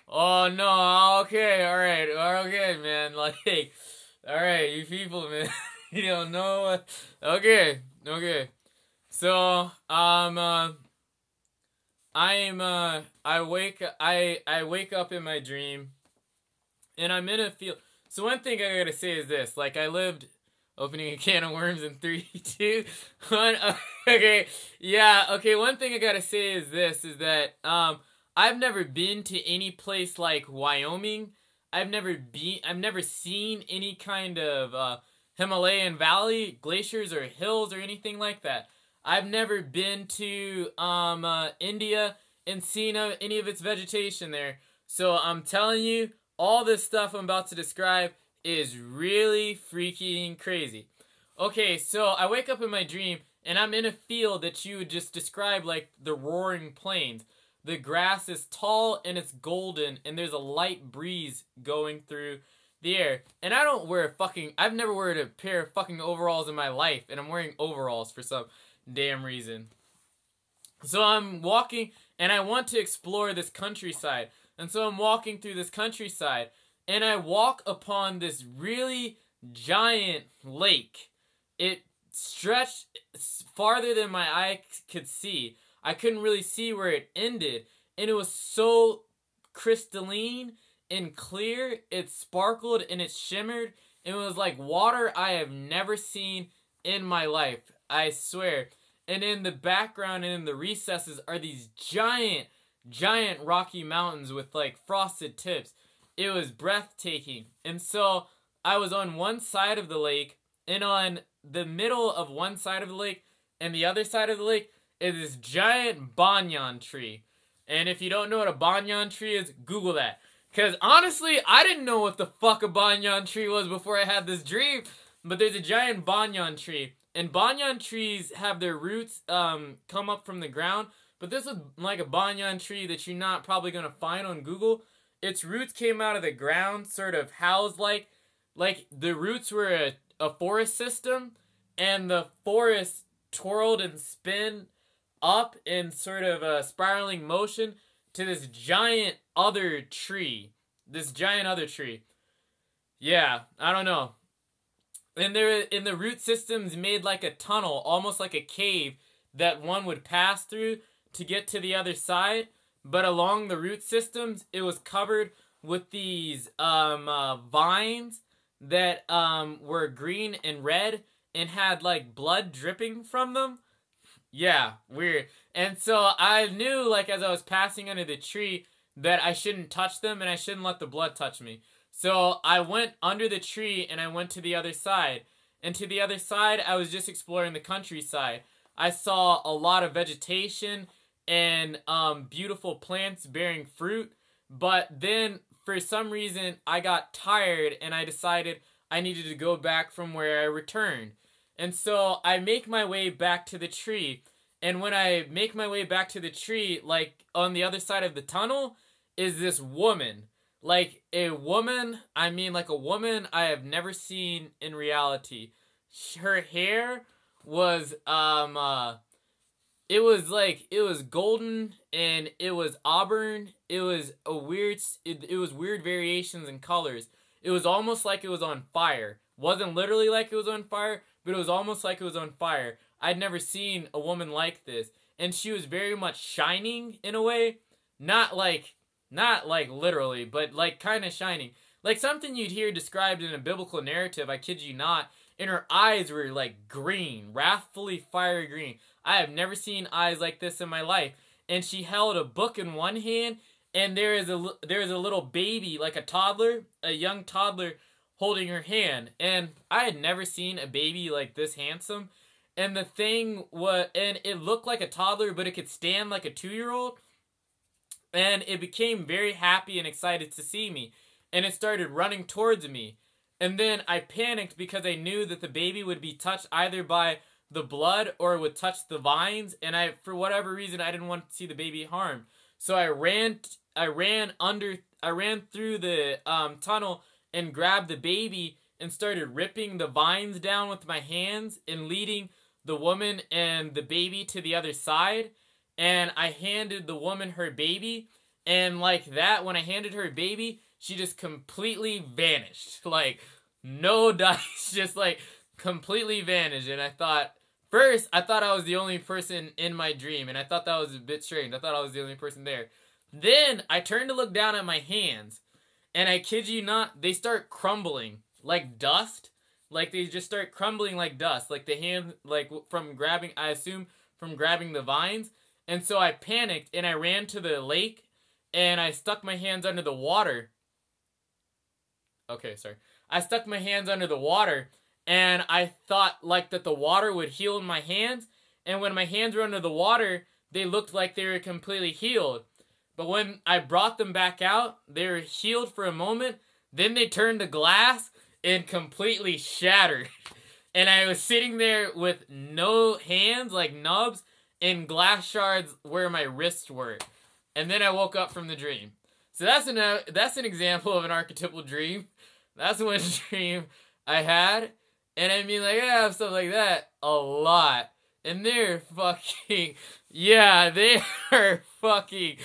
Oh, no, okay, alright, okay, man, like, alright, you people, man, you don't know what, okay, so, I wake up in my dream, and I'm in a field. So one thing I gotta say is this, like, I lived, opening a can of worms in 3, 2, 1, okay, yeah, okay, one thing I gotta say is this, is that, I've never been to any place like Wyoming. I've never seen any kind of, Himalayan valley, glaciers, or hills, or anything like that. I've never been to, India and seen any of its vegetation there. So I'm telling you, all this stuff I'm about to describe is really freaking crazy. Okay, so I wake up in my dream, and I'm in a field that you would just describe like the roaring plains. The grass is tall and it's golden, and there's a light breeze going through the air. And I've never worn a pair of fucking overalls in my life, and I'm wearing overalls for some damn reason. So I'm walking, and I want to explore this countryside. And so I'm walking through this countryside, and I walk upon this really giant lake. It stretched farther than my eye could see. I couldn't really see where it ended, and it was so crystalline and clear. It sparkled and it shimmered. It was like water I have never seen in my life, I swear. And in the background and in the recesses are these giant rocky mountains with like frosted tips. It was breathtaking. And so I was on one side of the lake, and on the middle of one side of the lake and the other side of the lake is this giant banyan tree. And if you don't know what a banyan tree is, Google that. Because honestly, I didn't know what the fuck a banyan tree was before I had this dream. But there's a giant banyan tree. And banyan trees have their roots come up from the ground. But this was like a banyan tree that you're not probably going to find on Google. Its roots came out of the ground, sort of housed like the roots were a forest system. And the forest twirled and spun up in sort of a spiraling motion to this giant other tree. Yeah, I don't know. And the root systems made like a tunnel, almost like a cave that one would pass through to get to the other side. But along the root systems, it was covered with these vines that were green and red and had like blood dripping from them. Yeah, weird. And so I knew, like, as I was passing under the tree, that I shouldn't touch them and I shouldn't let the blood touch me. So I went under the tree and I went to the other side. And to the other side, I was just exploring the countryside. I saw a lot of vegetation and beautiful plants bearing fruit. But then, for some reason, I got tired and I decided I needed to go back from where I returned. And so I make my way back to the tree. And when I make my way back to the tree, like, on the other side of the tunnel is this woman. Like, a woman I have never seen in reality. Her hair was, it was golden and it was auburn. It was it was weird variations in colors. It was almost like it was on fire. Wasn't literally like it was on fire, but it was almost like it was on fire. I'd never seen a woman like this. And she was very much shining in a way. Not like literally, but like kind of shining. Like something you'd hear described in a biblical narrative, I kid you not. And her eyes were like green, wrathfully fiery green. I have never seen eyes like this in my life. And she held a book in one hand, and there is a little baby, like a young toddler, holding her hand. And I had never seen a baby like this handsome. And the thing was, and it looked like a toddler, but it could stand like a 2-year-old. And it became very happy and excited to see me. And it started running towards me. And then I panicked because I knew that the baby would be touched either by the blood or would touch the vines. And for whatever reason, I didn't want to see the baby harmed. So I ran through the tunnel and grabbed the baby and started ripping the vines down with my hands and leading the woman and the baby to the other side. And I handed the woman her baby. And like that, when I handed her baby, she just completely vanished. Like, no dice, just like completely vanished. And I thought I was the only person in my dream. And I thought that was a bit strange. I thought I was the only person there. Then I turned to look down at my hands. And I kid you not, they start crumbling like dust. Like they just start crumbling like dust. Like the hand, like from grabbing the vines. And so I panicked and I ran to the lake and I stuck my hands under the water. Okay, sorry. I stuck my hands under the water and I thought like that the water would heal my hands. And when my hands were under the water, they looked like they were completely healed. But when I brought them back out, they were healed for a moment. Then they turned to glass and completely shattered. And I was sitting there with no hands, like nubs, and glass shards where my wrists were. And then I woke up from the dream. So that's an example of an archetypal dream. That's one dream I had. And I mean, like, I have stuff like that a lot. And they're fucking, yeah, they are fucking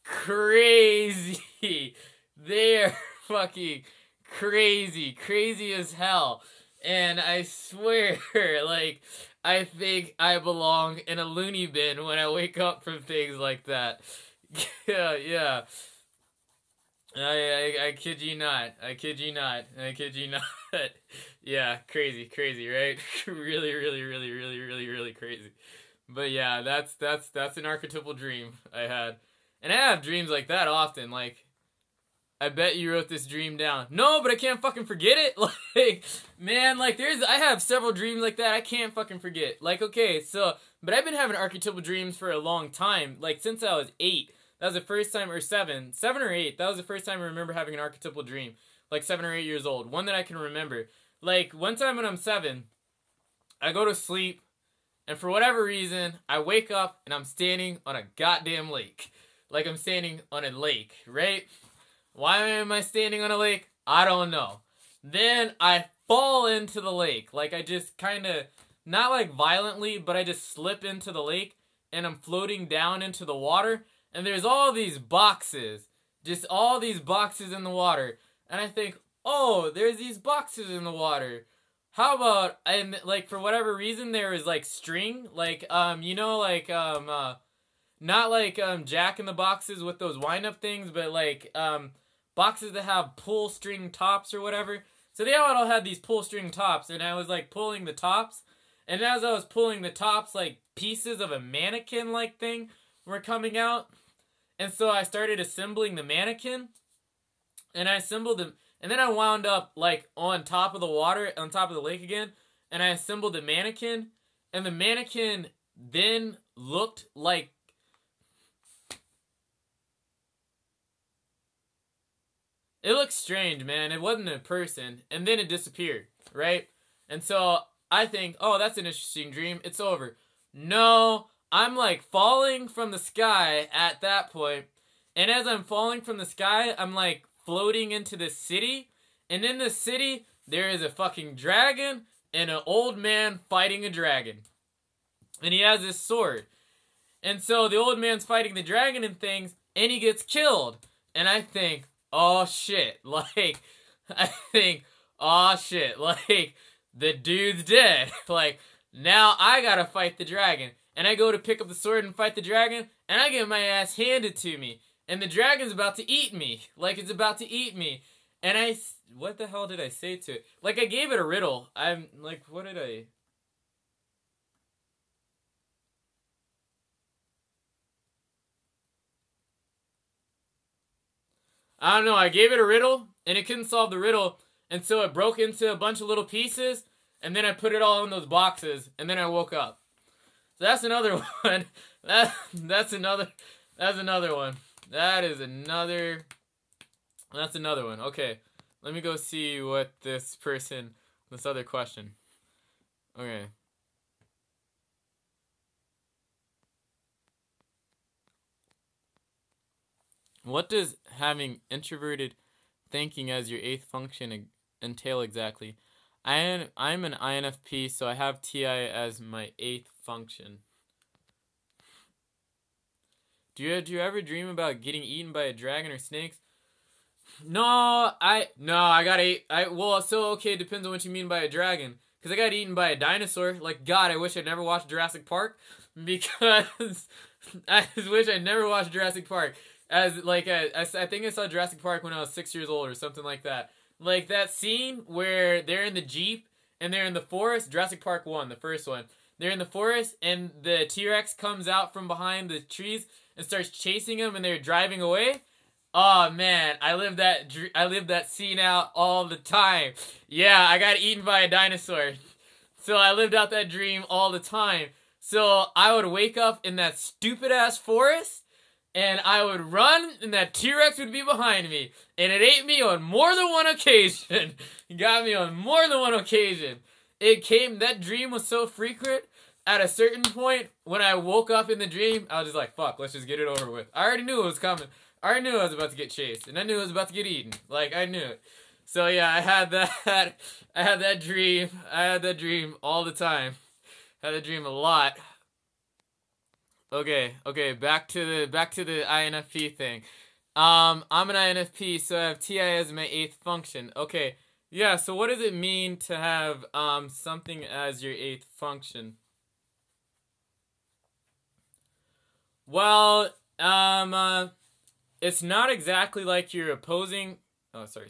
crazy. They're fucking crazy as hell. And I swear, like, I think I belong in a loony bin when I wake up from things like that. Yeah. I kid you not. Yeah, crazy, right? really crazy. But yeah, that's an archetypal dream I had. And I have dreams like that often, like, I bet you wrote this dream down. No, but I can't fucking forget it. Like, man, like, I have several dreams like that I can't fucking forget. Like, okay, so, but I've been having archetypal dreams for a long time. Like, since I was 8. That was the first time, or 7 or 8. That was the first time I remember having an archetypal dream. Like, 7 or 8 years old. One that I can remember. Like, one time when I'm 7, I go to sleep, and for whatever reason, I wake up, and I'm standing on a goddamn lake. Like, I'm standing on a lake, right? Why am I standing on a lake? I don't know. Then I fall into the lake. Like, I just kind of, not like violently, but I just slip into the lake, and I'm floating down into the water, and there's all these boxes, just all these boxes in the water, and I think, oh, there's these boxes in the water. How about, and like for whatever reason there is like string, like not like Jack in the Boxes with those wind up things, but like boxes that have pull string tops or whatever. So they all had these pull string tops, and I was like pulling the tops, and as I was pulling the tops, like pieces of a mannequin like thing were coming out, and so I started assembling the mannequin, and I assembled them. And then I wound up, like, on top of the water, on top of the lake again, and I assembled the mannequin, and the mannequin then looked like... It looked strange, man. It wasn't a person, and then it disappeared, right? And so I think, oh, that's an interesting dream. It's over. No, I'm, like, falling from the sky at that point, and as I'm falling from the sky, I'm, like, floating into the city, and in the city there is a fucking dragon and an old man fighting a dragon, and he has his sword, and so the old man's fighting the dragon and things, and he gets killed, and I think, oh shit, like, the dude's dead, like, now I gotta fight the dragon, and I go to pick up the sword and fight the dragon, and I get my ass handed to me. And the dragon's about to eat me. Like, it's about to eat me. And what the hell did I say to it? Like, I gave it a riddle. I'm, like, what did I... I don't know, I gave it a riddle, and it couldn't solve the riddle, and so it broke into a bunch of little pieces, and then I put it all in those boxes, and then I woke up. So that's another one. That's another one. That's another one. Okay, let me go see what this other question. Okay. What does having introverted thinking as your 8th function entail exactly? I'm an INFP, so I have TI as my 8th function. Do you ever dream about getting eaten by a dragon or snakes? No, I got okay, it depends on what you mean by a dragon. Because I got eaten by a dinosaur. Like, God, I wish I'd never watched Jurassic Park. Because I just wish I'd never watched Jurassic Park. I think I saw Jurassic Park when I was 6 years old or something like that. Like, that scene where they're in the Jeep and they're in the forest. Jurassic Park 1, the first one. They're in the forest and the T-Rex comes out from behind the trees and starts chasing them, and they're driving away. Oh man, I live that scene out all the time. Yeah, I got eaten by a dinosaur. So I lived out that dream all the time. So I would wake up in that stupid ass forest, and I would run, and that T-Rex would be behind me. And it ate me on more than one occasion. It got me on more than one occasion. That dream was so frequent. At a certain point, when I woke up in the dream, I was just like, fuck, let's just get it over with. I already knew it was coming. I already knew I was about to get chased, and I knew I was about to get eaten. Like, I knew it. So yeah, I had that dream all the time. I had that dream a lot. Okay, back to the INFP thing. I'm an INFP, so I have TI as my 8th function. Okay, yeah, so what does it mean to have something as your 8th function? Well, it's not exactly like your opposing... Oh, sorry.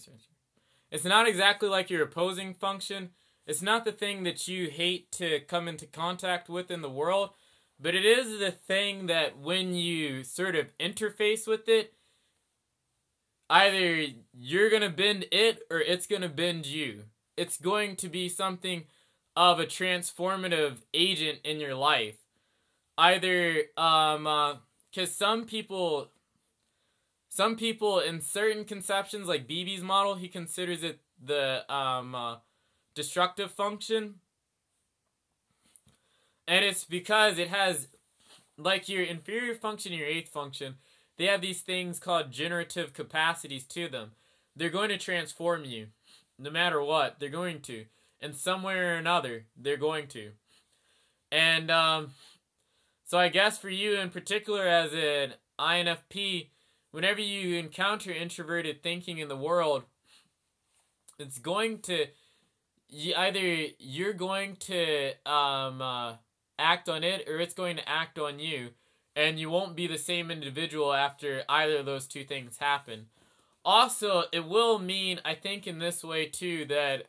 It's not exactly like your opposing function. It's not the thing that you hate to come into contact with in the world, but it is the thing that when you sort of interface with it, either you're going to bend it or it's going to bend you. It's going to be something of a transformative agent in your life. Either, because some people in certain conceptions, like BB's model, he considers it the destructive function. And it's because it has, like your inferior function and your 8th function, they have these things called generative capacities to them. They're going to transform you. No matter what, they're going to. In some way or another, they're going to. And, so I guess for you in particular as an INFP, whenever you encounter introverted thinking in the world, it's going to either you're going to act on it, or it's going to act on you, and you won't be the same individual after either of those two things happen. Also, it will mean, I think in this way too, that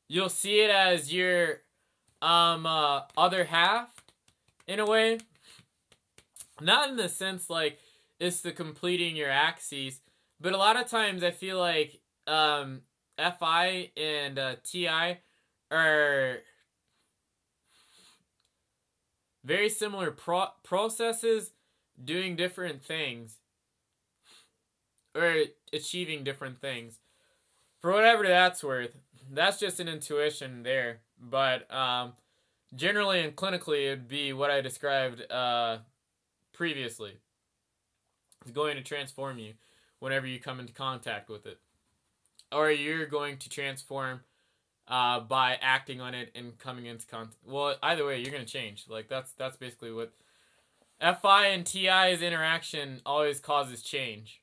you'll see it as your other half, in a way. Not in the sense like it's the completing your axes, but a lot of times I feel like FI and TI are very similar processes doing different things, or achieving different things. For whatever that's worth, that's just an intuition there. But generally and clinically, it would be what I described previously. It's going to transform you whenever you come into contact with it. Or you're going to transform by acting on it and coming into contact. Well, either way, you're going to change. Like, that's basically what... FI and TI's interaction always causes change.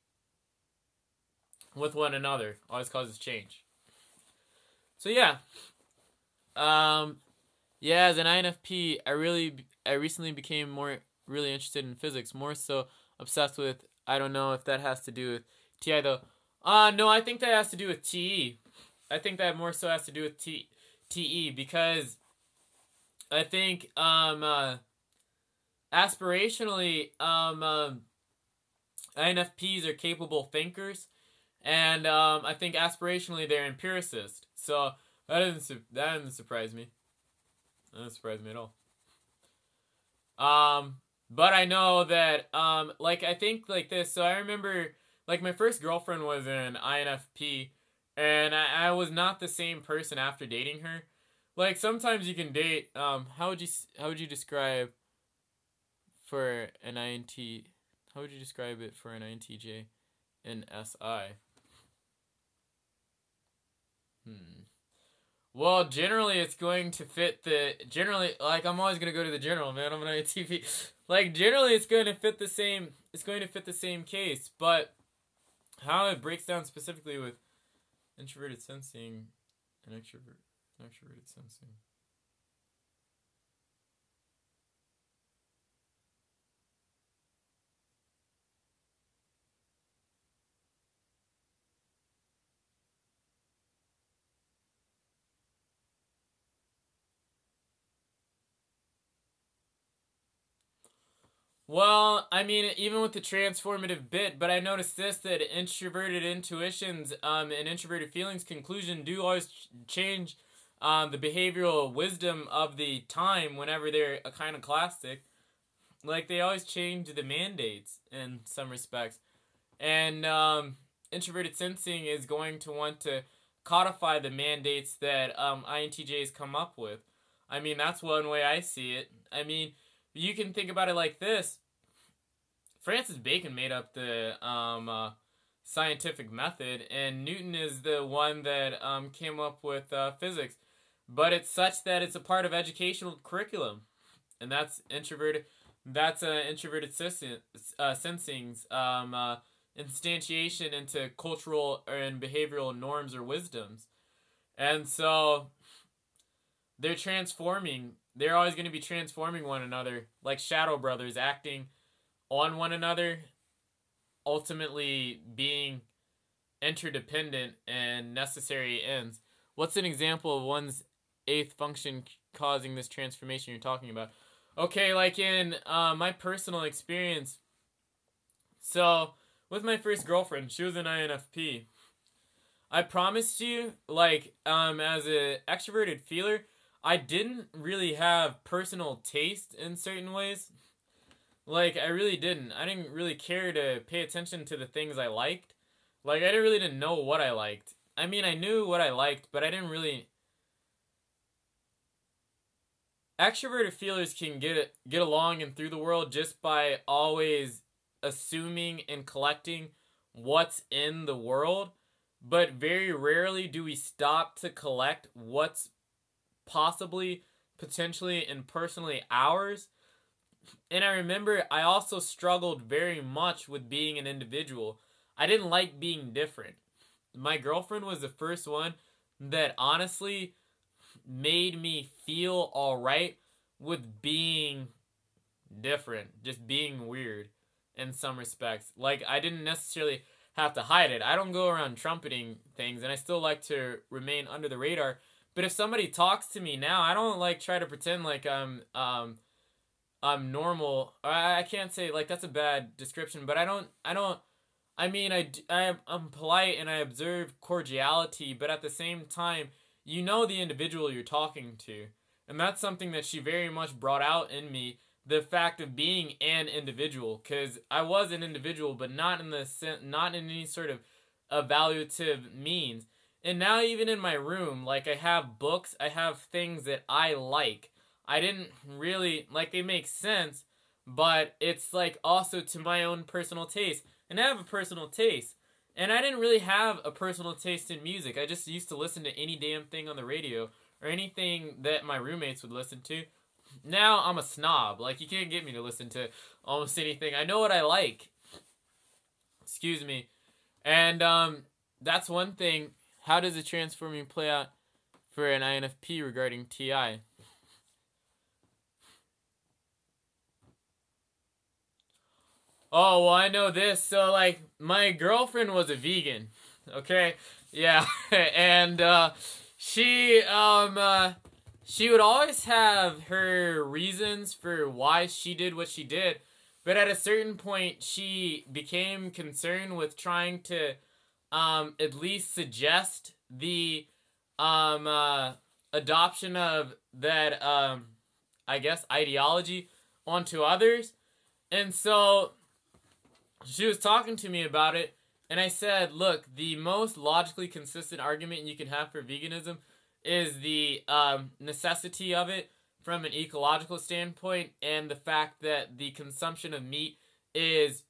With one another. Always causes change. So, yeah. Yeah, as an INFP, I recently became really interested in physics, more so obsessed with, I don't know if that has to do with TI though. No, I think that has to do with TE. I think that more so has to do with TE, because I think aspirationally INFPs are capable thinkers, and I think aspirationally they're empiricists. So that doesn't surprise me. That doesn't surprise me at all. But I know that, like, I think like this. So I remember, like, my first girlfriend was an INFP, and I was not the same person after dating her. Like, sometimes you can date, how would you describe for an INT, how would you describe it for an INTJ and SI? Well, generally, it's going to fit like, I'm always going to go to the general, man. I'm an INTP. Like, generally, it's going to fit the same case, but how it breaks down specifically with introverted sensing and extroverted sensing. Well, I mean, even with the transformative bit, but I noticed this, that introverted intuitions and introverted feelings conclusion do always change the behavioral wisdom of the time whenever they're iconoclastic. Like, they always change the mandates in some respects. And introverted sensing is going to want to codify the mandates that INTJs come up with. I mean, that's one way I see it. I mean, you can think about it like this. Francis Bacon made up the scientific method, and Newton is the one that came up with physics. But it's such that it's a part of educational curriculum, and that's introverted. That's introverted sensing's instantiation into cultural and behavioral norms or wisdoms, and so they're transforming. They're always going to be transforming one another, like shadow brothers acting on one another, ultimately being interdependent and necessary ends. What's an example of one's eighth function causing this transformation you're talking about? Okay, like in my personal experience, so with my first girlfriend, she was an INFP. I promised you, like, as an extroverted feeler, I didn't really have personal taste in certain ways. Like, I really didn't. I didn't really care to pay attention to the things I liked. Like, I really didn't know what I liked. I mean, I knew what I liked, but I didn't really... Extroverted feelers can get along and through the world just by always assuming and collecting what's in the world, but very rarely do we stop to collect what's possibly, potentially, and personally ours. And I remember I also struggled very much with being an individual. I didn't like being different. My girlfriend was the first one that honestly made me feel alright with being different, just being weird in some respects. Like, I didn't necessarily have to hide it. I don't go around trumpeting things, and I still like to remain under the radar. But if somebody talks to me now, I don't like try to pretend like I'm normal. I can't say, like, that's a bad description, but I'm polite and I observe cordiality, but at the same time, you know the individual you're talking to. And that's something that she very much brought out in me, the fact of being an individual, because I was an individual, but not in any sort of evaluative means. And now even in my room, like, I have books, I have things that I like. I didn't really, like, they make sense, but it's, like, also to my own personal taste. And I have a personal taste. And I didn't really have a personal taste in music. I just used to listen to any damn thing on the radio or anything that my roommates would listen to. Now I'm a snob. Like, you can't get me to listen to almost anything. I know what I like. Excuse me. And that's one thing. How does the transforming play out for an INFP regarding TI? Oh, well, I know this. So, like, my girlfriend was a vegan. Okay? Yeah. And she would always have her reasons for why she did what she did. But at a certain point, she became concerned with trying to at least suggest the adoption of that, I guess, ideology onto others. And so she was talking to me about it, and I said, look, the most logically consistent argument you can have for veganism is the necessity of it from an ecological standpoint and the fact that the consumption of meat is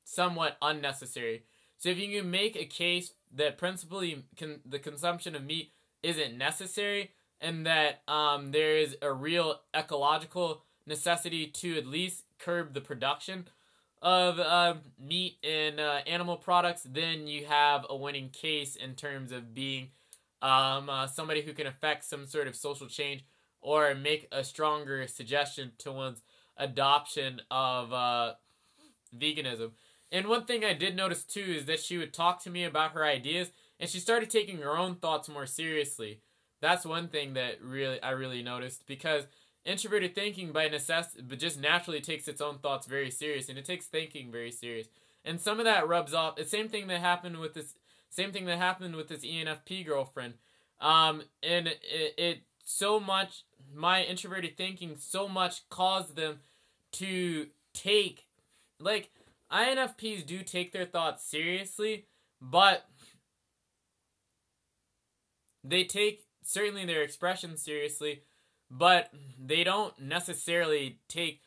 somewhat unnecessary. So if you can make a case that principally the consumption of meat isn't necessary and that there is a real ecological necessity to at least curb the production of meat and animal products, then you have a winning case in terms of being somebody who can affect some sort of social change or make a stronger suggestion to one's adoption of veganism. And one thing I did notice too is that she would talk to me about her ideas and she started taking her own thoughts more seriously. That's one thing that I really noticed, because introverted thinking by necessity, but just naturally takes its own thoughts very serious, and it takes thinking very serious. And some of that rubs off. The same thing that happened with this ENFP girlfriend. And it so much, my introverted thinking so much caused them to take, like, INFPs do take their thoughts seriously, but they take certainly their expression seriously, but they don't necessarily take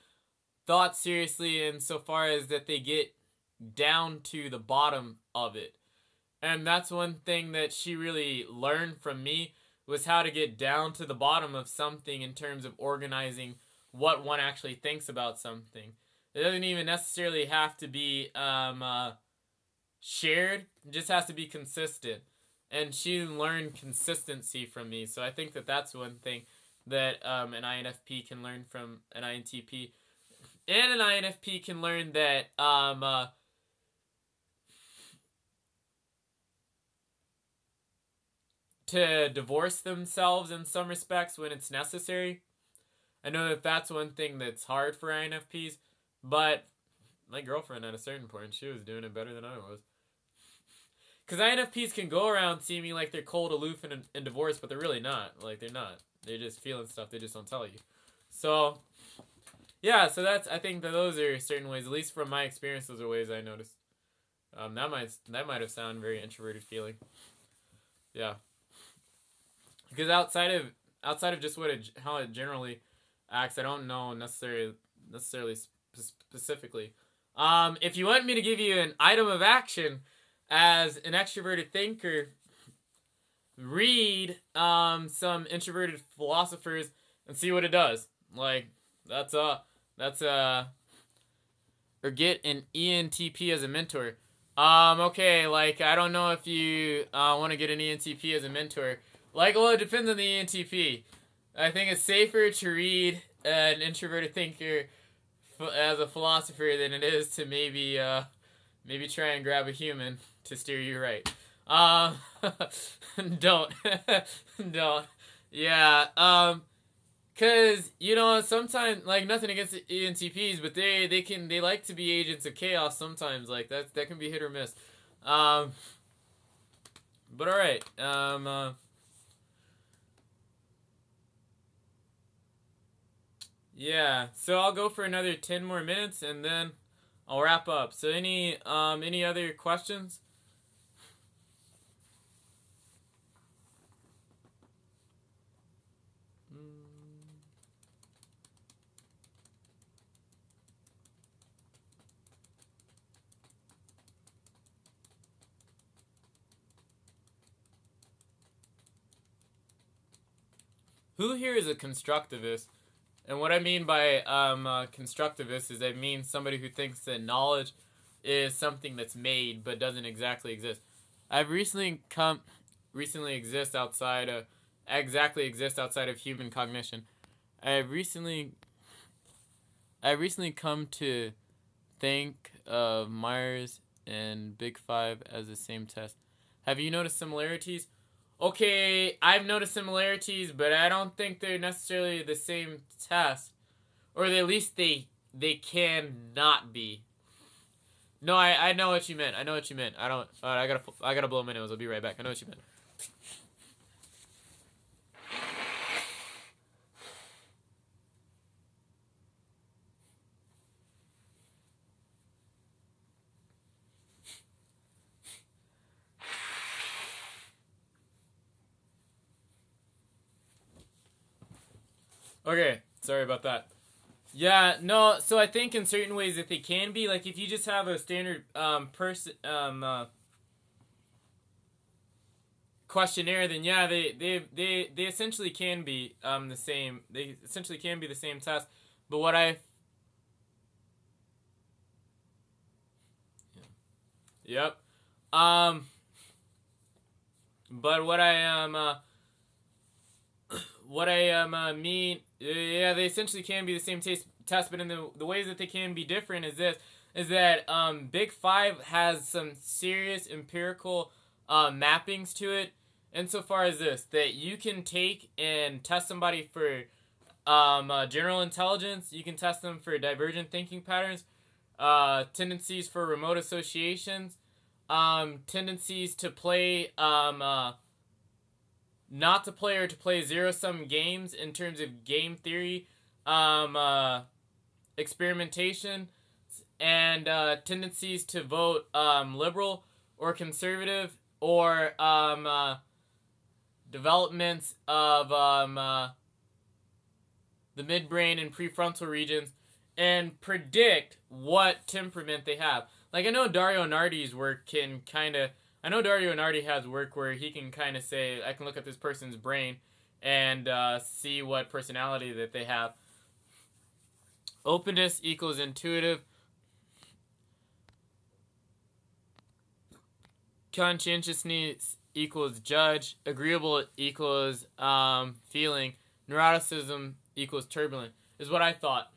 thoughts seriously insofar as that they get down to the bottom of it. And that's one thing that she really learned from me, was how to get down to the bottom of something in terms of organizing what one actually thinks about something. It doesn't even necessarily have to be shared. It just has to be consistent. And she learned consistency from me. So I think that that's one thing that an INFP can learn from an INTP. And an INFP can learn that to divorce themselves in some respects when it's necessary. I know that that's one thing that's hard for INFPs, but my girlfriend at a certain point, she was doing it better than I was. Because INFPs can go around seeming like they're cold, aloof, and divorced, but they're really not. Like, they're not. They're just feeling stuff, they just don't tell you. So, yeah, so I think that those are certain ways, at least from my experience, those are ways I noticed. That might have sounded very introverted feeling. Yeah. Because outside of just how it generally acts, I don't know necessarily specifically. If you want me to give you an item of action as an extroverted thinker, read some introverted philosophers and see what it does. Like or get an ENTP as a mentor. Okay, like I don't know if you want to get an ENTP as a mentor. Like, well, it depends on the ENTP. I think it's safer to read an introverted thinker as a philosopher than it is to maybe try and grab a human to steer you right. Don't. Don't. Yeah. Cause sometimes, like, nothing against the ENTPs, but they like to be agents of chaos sometimes. Like that can be hit or miss. But all right. Yeah. So I'll go for another 10 more minutes and then I'll wrap up. So any other questions? Who here is a constructivist? And what I mean by constructivist is I mean somebody who thinks that knowledge is something that's made but doesn't exactly exist. I've recently exist outside of human cognition. I've recently come to think of Myers and Big Five as the same test. Have you noticed similarities? Okay, I've noticed similarities, but I don't think they're necessarily the same test, or at least they can not be. No, I know what you meant. I don't. I gotta blow my nose. I'll be right back. I know what you meant. Okay, sorry about that. Yeah, no, so I think in certain ways that they can be, like if you just have a standard questionnaire, then yeah, they essentially can be the same. They essentially can be the same test. But what I Yep. But what I mean, yeah, they essentially can be the same test, but in the ways that they can be different is that Big Five has some serious empirical mappings to it, insofar as that you can take and test somebody for general intelligence, you can test them for divergent thinking patterns, tendencies for remote associations, tendencies to play not to play or to play zero-sum games in terms of game theory, experimentation, and tendencies to vote liberal or conservative, or developments of the midbrain and prefrontal regions, and predict what temperament they have. Like, I know Dario Nardi's work can kind of... I know Dario Nardi has work where he can kind of say, I can look at this person's brain and see what personality that they have. Openness equals intuitive. Conscientiousness equals judge. Agreeable equals feeling. Neuroticism equals turbulent, is what I thought.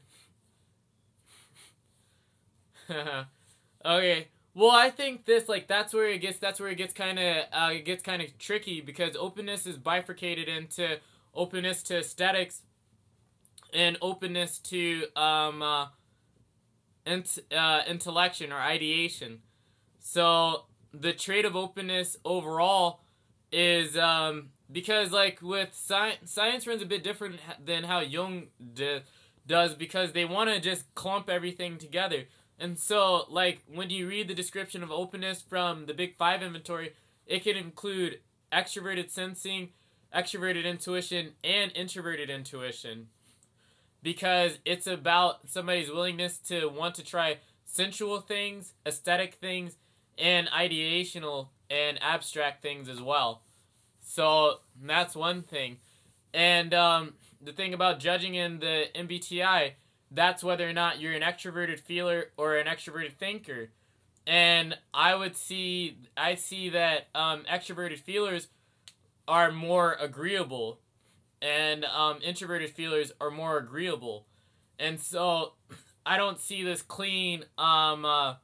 Okay. Well, I think that's where it gets kind of tricky, because openness is bifurcated into openness to aesthetics and openness to intellection or ideation. So the trait of openness overall is because, like, with science runs a bit different than how Jung does, because they want to just clump everything together. And so, like, when you read the description of openness from the Big Five inventory, it can include extroverted sensing, extroverted intuition, and introverted intuition. Because it's about somebody's willingness to want to try sensual things, aesthetic things, and ideational and abstract things as well. So that's one thing. And the thing about judging in the MBTI, that's whether or not you're an extroverted feeler or an extroverted thinker. And I see that extroverted feelers are more agreeable, and introverted feelers are more agreeable. And so I don't see this clean one-to-one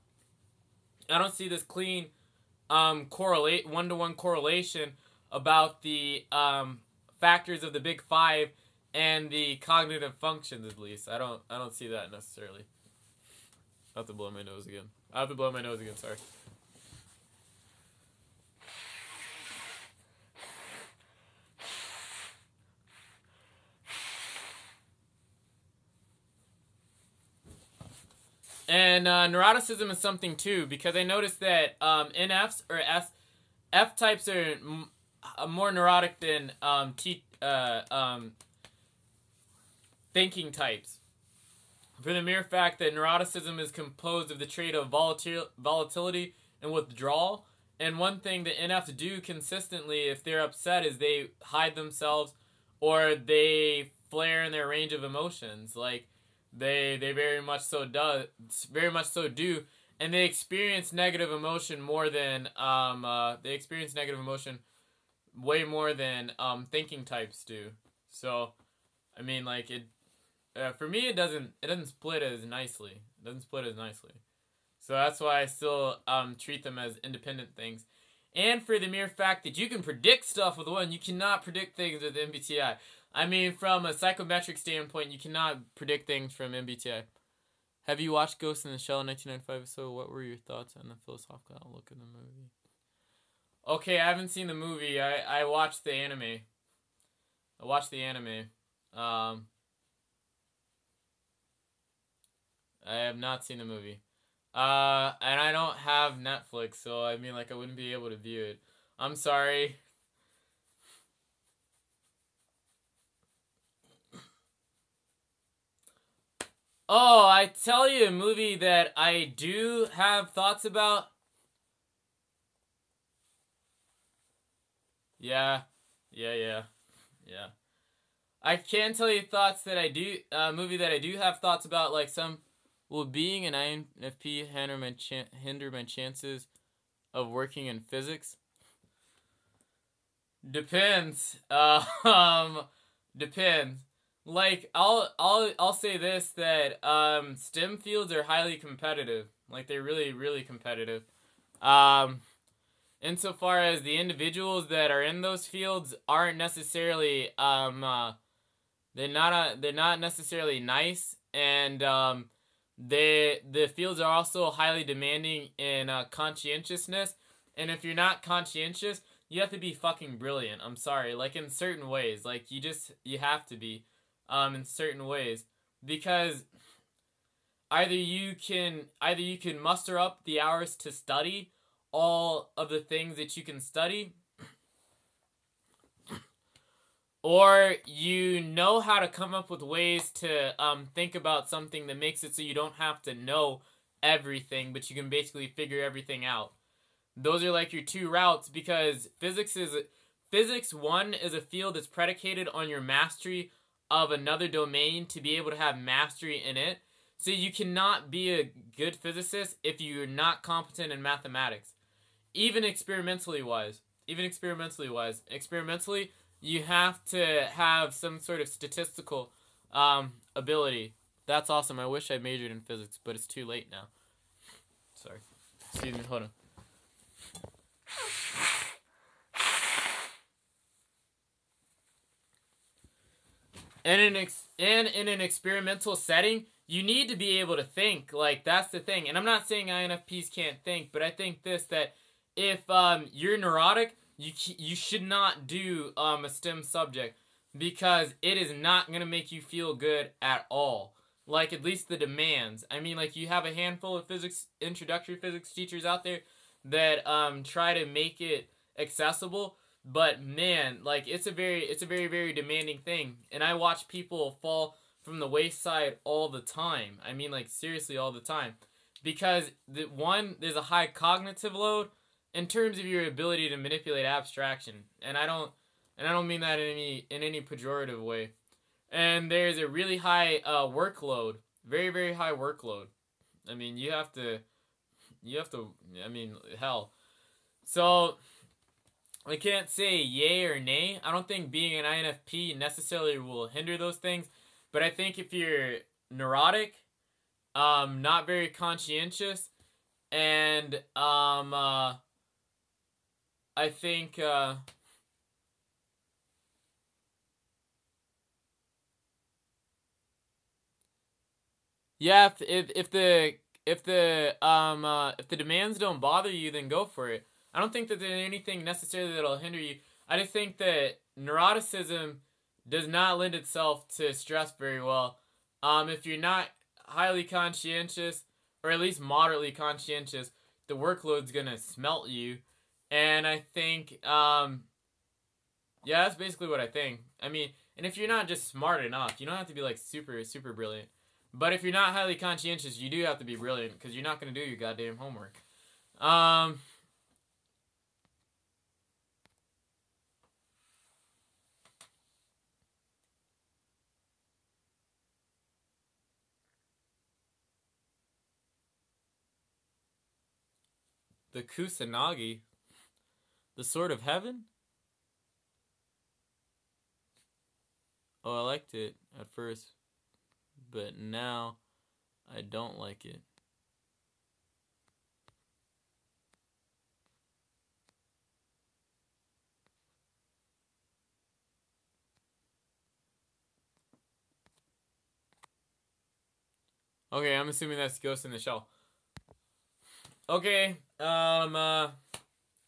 correlation about the factors of the big five and the cognitive functions, at least. I don't see that necessarily. I have to blow my nose again. Sorry. And neuroticism is something too, because I noticed that NFs or F types are more neurotic than thinking types, for the mere fact that neuroticism is composed of the trait of volatility and withdrawal. And one thing that NFs do consistently, if they're upset, is they hide themselves or they flare in their range of emotions. Like they very much so do, and they experience negative emotion way more than thinking types do. So, I mean, like for me, it doesn't split as nicely. So that's why I still treat them as independent things. And for the mere fact that you can predict stuff with one, you cannot predict things with MBTI. I mean, from a psychometric standpoint, you cannot predict things from MBTI. Have you watched Ghost in the Shell in 1995? So what were your thoughts on the philosophical outlook of the movie? Okay, I haven't seen the movie. I watched the anime. I have not seen the movie. And I don't have Netflix, so I mean, like, I wouldn't be able to view it. I'm sorry. Oh, I tell you a movie that I do have thoughts about. Yeah. I can tell you thoughts that I do, movie that I do have thoughts about, like some, will being an INFP hinder my chances of working in physics? Depends. Depends. Like, I'll say this, that STEM fields are highly competitive. Like, they're really, really competitive. Insofar as the individuals that are in those fields aren't necessarily they're not necessarily nice, and the fields are also highly demanding in conscientiousness. And if you're not conscientious, you have to be fucking brilliant. I'm sorry, like in certain ways, like you have to be in certain ways, because either you can muster up the hours to study all of the things that you can study, or you know how to come up with ways to think about something that makes it so you don't have to know everything, but you can basically figure everything out. Those are like your two routes, because Physics 1 is a field that's predicated on your mastery of another domain to be able to have mastery in it. So you cannot be a good physicist if you're not competent in mathematics. Even experimentally wise, you have to have some sort of statistical ability. That's awesome. I wish I majored in physics, but it's too late now. Sorry. Excuse me, hold on. And in an experimental setting, you need to be able to think. Like, that's the thing. And I'm not saying INFPs can't think, but I think that if you're neurotic, you should not do a STEM subject, because it is not going to make you feel good at all. Like, at least the demands. I mean, like, you have a handful of introductory physics teachers out there that try to make it accessible, but man, like, it's a very, very demanding thing. And I watch people fall from the wayside all the time. I mean, like, seriously, all the time. Because there's a high cognitive load, in terms of your ability to manipulate abstraction, and I don't mean that in any pejorative way. And there's a really high workload, very very high workload. I mean, you have to. I mean, hell. So I can't say yay or nay. I don't think being an INFP necessarily will hinder those things, but I think if you're neurotic, not very conscientious, and I think yeah, if the demands don't bother you, then go for it. I don't think that there's anything necessarily that'll hinder you. I just think that neuroticism does not lend itself to stress very well. If you're not highly conscientious, or at least moderately conscientious, the workload's gonna smelt you. And I think, yeah, that's basically what I think. I mean, and if you're not just smart enough, you don't have to be like super, super brilliant. But if you're not highly conscientious, you do have to be brilliant because you're not gonna do your goddamn homework. The Kusanagi, the Sword of Heaven. Oh, I liked it at first, but now I don't like it. Okay, I'm assuming that's Ghost in the Shell. Okay,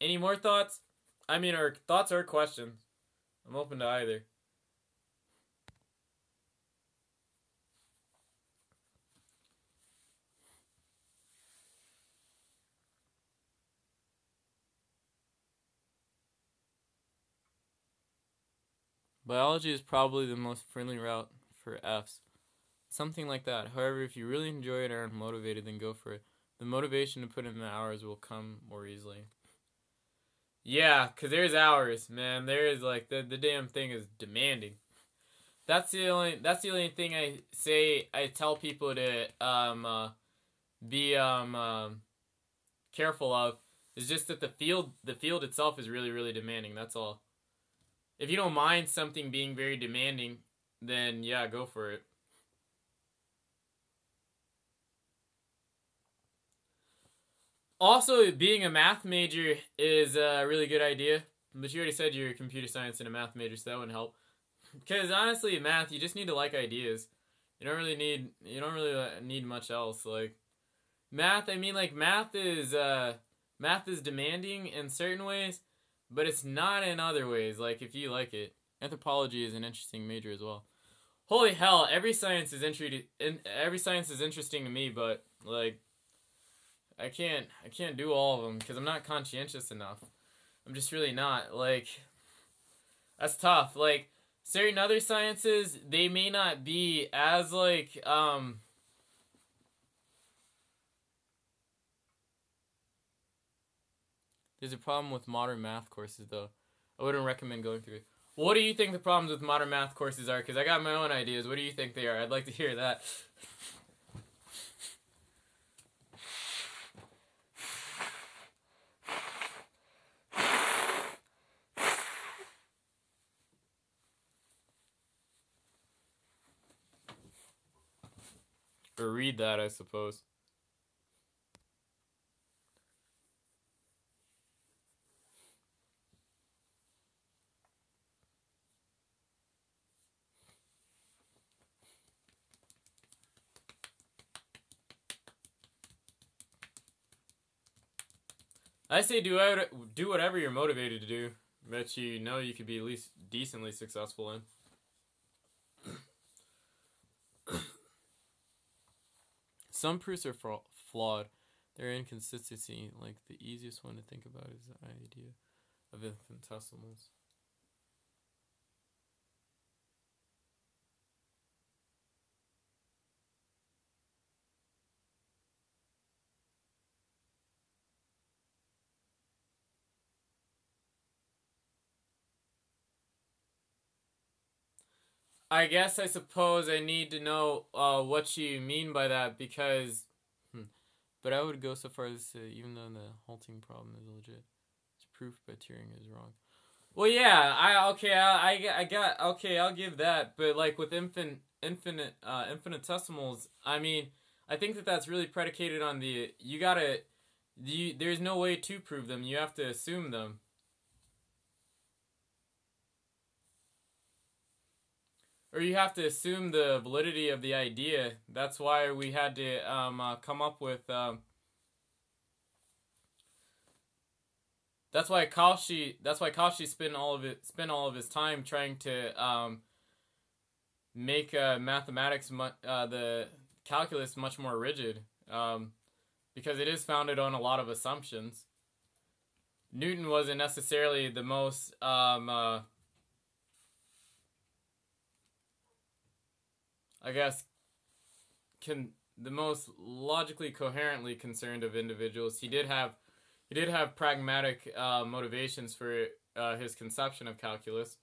any more thoughts? I mean, or thoughts or questions? I'm open to either. Biology is probably the most friendly route for Fs. Something like that. However, if you really enjoy it and are motivated, then go for it. The motivation to put in the hours will come more easily. Yeah, because there's hours, man. There is, like, the damn thing is demanding. That's the only thing I tell people to be careful of, is just that the field itself is really, really demanding. That's all. If you don't mind something being very demanding, then yeah, go for it. Also, being a math major is a really good idea. But you already said you're a computer science and a math major, so that wouldn't help. Because honestly, math, you just need to like ideas. You don't really need much else. Like math, I mean, like math is demanding in certain ways, but it's not in other ways. Like if you like it, anthropology is an interesting major as well. Holy hell, every science is interesting to me, but like I can't do all of them because I'm not conscientious enough. I'm just really not. Like that's tough. Like certain other sciences, they may not be as like There's a problem with modern math courses though. I wouldn't recommend going through it. What do you think the problems with modern math courses are? Because I got my own ideas. What do you think they are? I'd like to hear that. Or read that, I suppose. I say do whatever you're motivated to do, that you know you could be at least decently successful in. Some proofs are flawed. Their inconsistency, like the easiest one to think about is the idea of infinitesimals. I guess I suppose I need to know what you mean by that because, but I would go so far as to, even though the halting problem is legit, it's proof by Turing is wrong. Well, yeah, I got okay. I'll give that, but like with infinitesimals, I mean, I think that that's really predicated on there's no way to prove them. You have to assume them. Or you have to assume the validity of the idea. That's why we had to come up with. That's why Cauchy spent all of his time trying to make mathematics the calculus much more rigid, because it is founded on a lot of assumptions. Newton wasn't necessarily the most I guess, the most logically coherently concerned of individuals. He did have pragmatic motivations for his conception of calculus.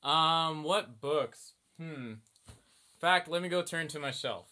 What books? In fact, let me go turn to my shelf.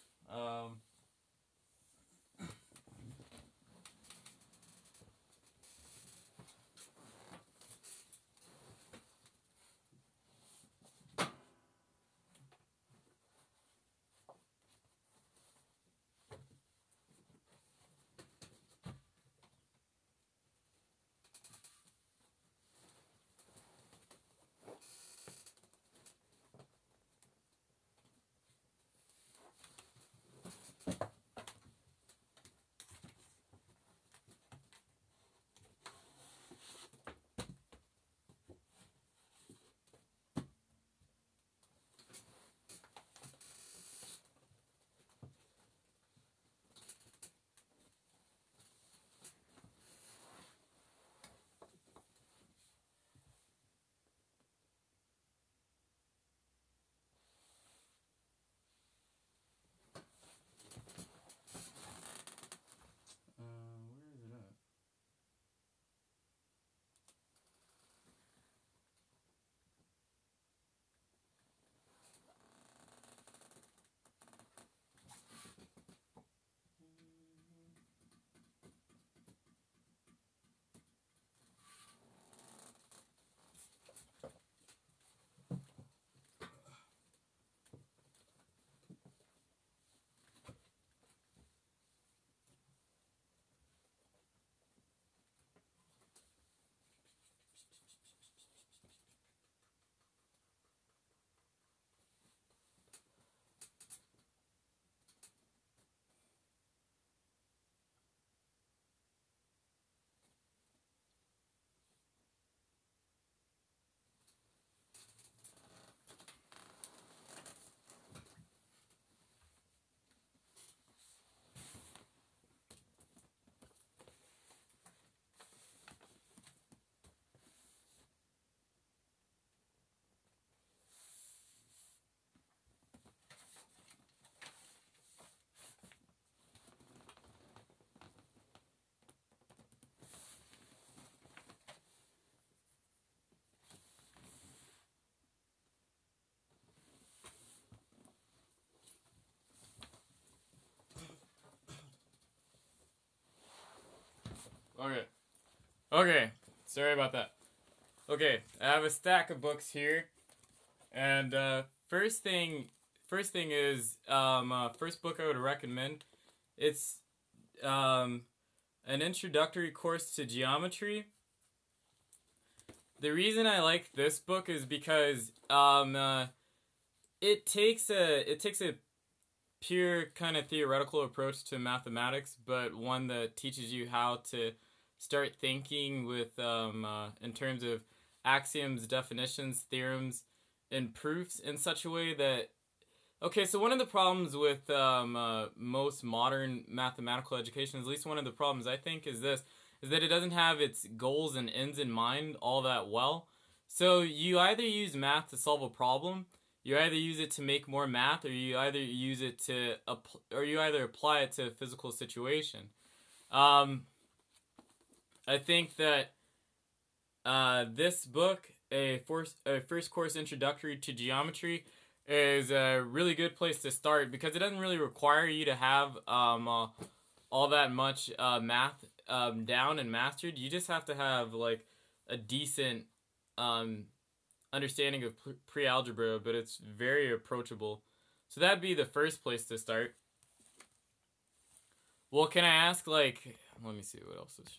Where is it at? Okay. Sorry about that. Okay, I have a stack of books here, and first thing is first book I would recommend. It's an introductory course to geometry. The reason I like this book is because it takes a pure kind of theoretical approach to mathematics, but one that teaches you how to start thinking with in terms of axioms, definitions, theorems, and proofs in such a way that okay, so one of the problems with most modern mathematical education, at least one of the problems I think, is this: is that it doesn't have its goals and ends in mind all that well. So you either use math to solve a problem, you either use it to make more math, or you either use it to or you either apply it to a physical situation. I think that this book, a first course introductory to geometry, is a really good place to start because it doesn't really require you to have all that much math down and mastered. You just have to have like a decent understanding of pre-algebra, but it's very approachable. So that'd be the first place to start. Well, can I ask, like, let me see what else is.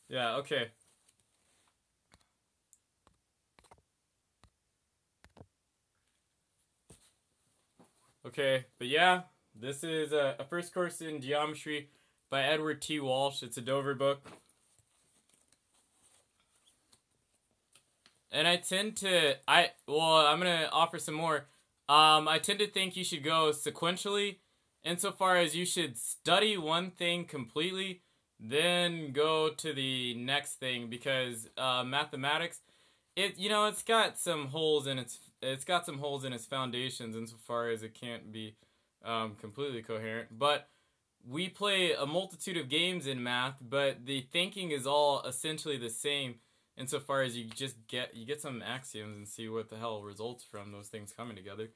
Yeah, okay. Okay, but yeah, this is a first course in geometry by Edward T. Walsh. It's a Dover book. And I tend to, I'm going to offer some more. I tend to think you should go sequentially insofar as you should study one thing completely, then go to the next thing because mathematics, it's got some holes in its foundations insofar as it can't be completely coherent. But we play a multitude of games in math, but the thinking is all essentially the same insofar as you get some axioms and see what the hell results from those things coming together.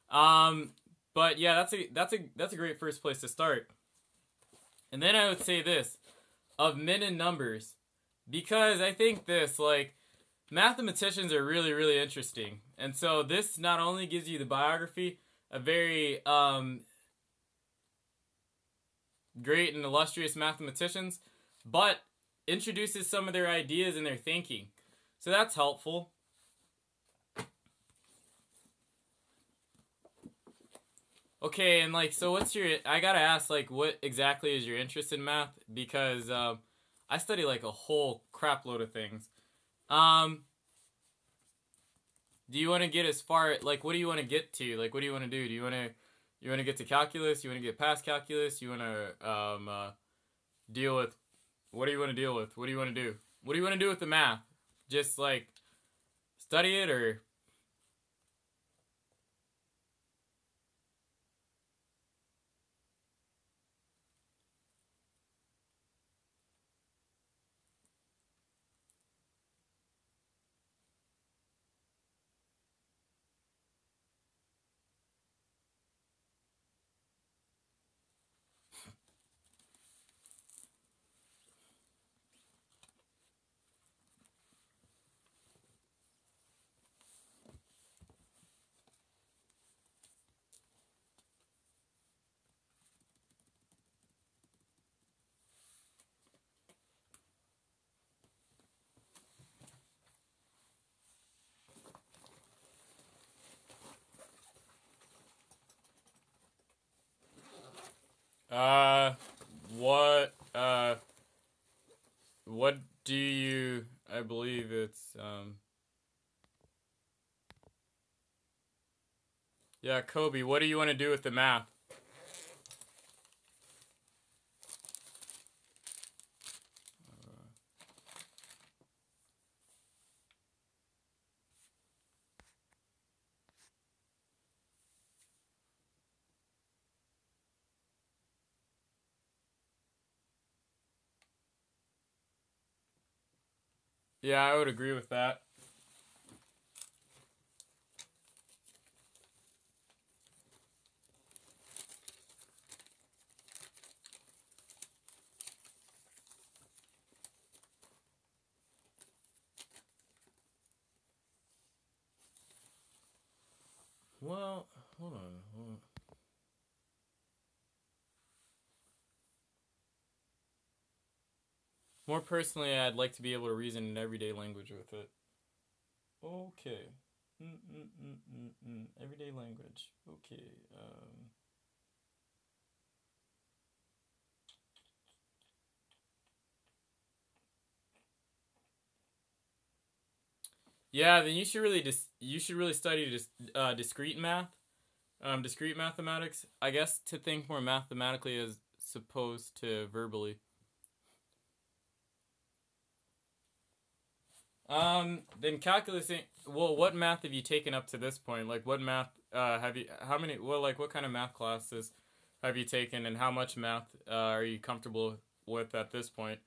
But yeah, that's a great first place to start. And then I would say this of men and numbers, because I think this, like, mathematicians are really, really interesting. And so this not only gives you the biography of very great and illustrious mathematicians, but introduces some of their ideas and their thinking. So that's helpful. Okay, and like, so I gotta ask, like, what exactly is your interest in math? Because I study like a whole crap load of things. Do you want to get as far, like, what do you want to get to? Like, what do you want to do? Do you want to get to calculus? You want to get past calculus? You want to deal with, what do you want to deal with? What do you want to do? What do you want to do with the math? Just like study it, or what what do you? I believe it's yeah, Kobe. What do you want to do with the math? Yeah, I would agree with that. Well, hold on. More personally, I'd like to be able to reason in everyday language with it. Okay. Everyday language. Okay. Yeah, then you should really study discrete math, discrete mathematics. I guess to think more mathematically as opposed to verbally. Then calculus. Well, what math have you taken up to this point? Like, what math have you? How many? Well, like, what kind of math classes have you taken, and how much math are you comfortable with at this point?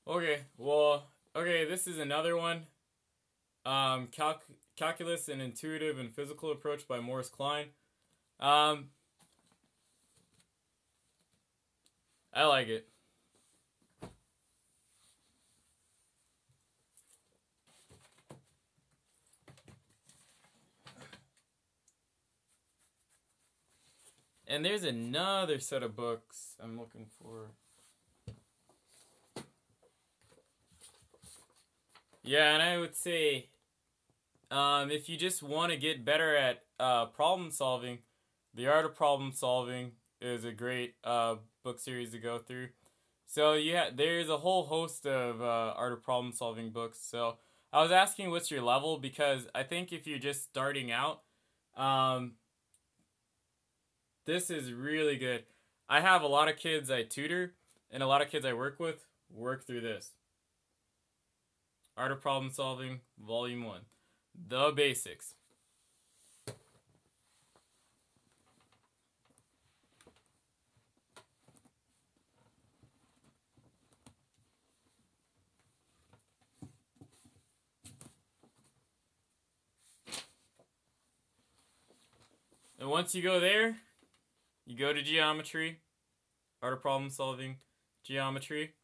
Okay, well, okay, this is another one. Calculus, an intuitive and physical approach by Morris Klein. Um, I like it. And there's another set of books I'm looking for. Yeah, and I would say, if you just want to get better at problem solving, The Art of Problem Solving is a great book series to go through. So there's a whole host of Art of Problem Solving books. So I was asking what's your level, because I think if you're just starting out, this is really good. I have a lot of kids I tutor, and a lot of kids I work with work through this. Art of Problem Solving, Volume 1. The Basics. And once you go there, you go to geometry, Art of Problem Solving, geometry.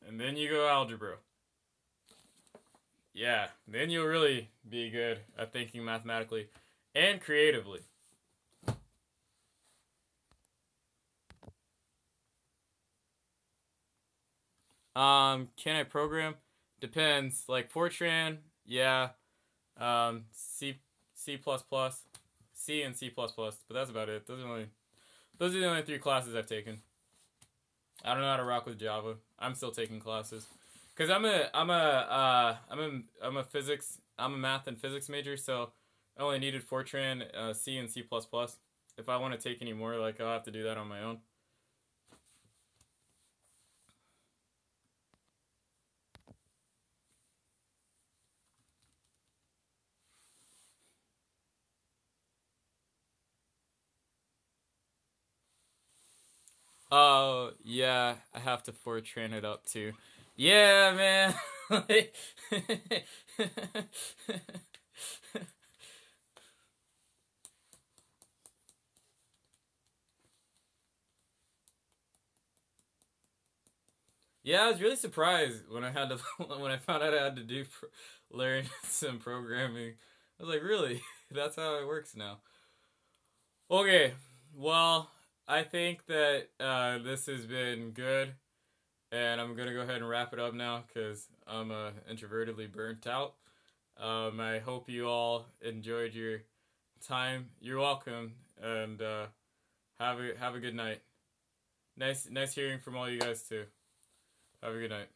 And then you go algebra. Yeah, then you'll really be good at thinking mathematically and creatively. Can I program? Depends. Like Fortran, yeah. C, C++, C and C++, but that's about it. Those are the only 3 classes I've taken. I don't know how to rock with Java. I'm still taking classes, cause I'm a math and physics major, so I only needed Fortran, C and C++. If I want to take any more, like, I'll have to do that on my own. Oh, yeah, I have to Fortran it up too. Yeah, man. Yeah, I was really surprised when I had to when I found out I had to learn some programming. I was like, really? That's how it works now. Okay, well, I think that this has been good, and I'm gonna go ahead and wrap it up now because I'm introvertedly burnt out. I hope you all enjoyed your time. You're welcome, and have a good night. Nice hearing from all you guys too. Have a good night.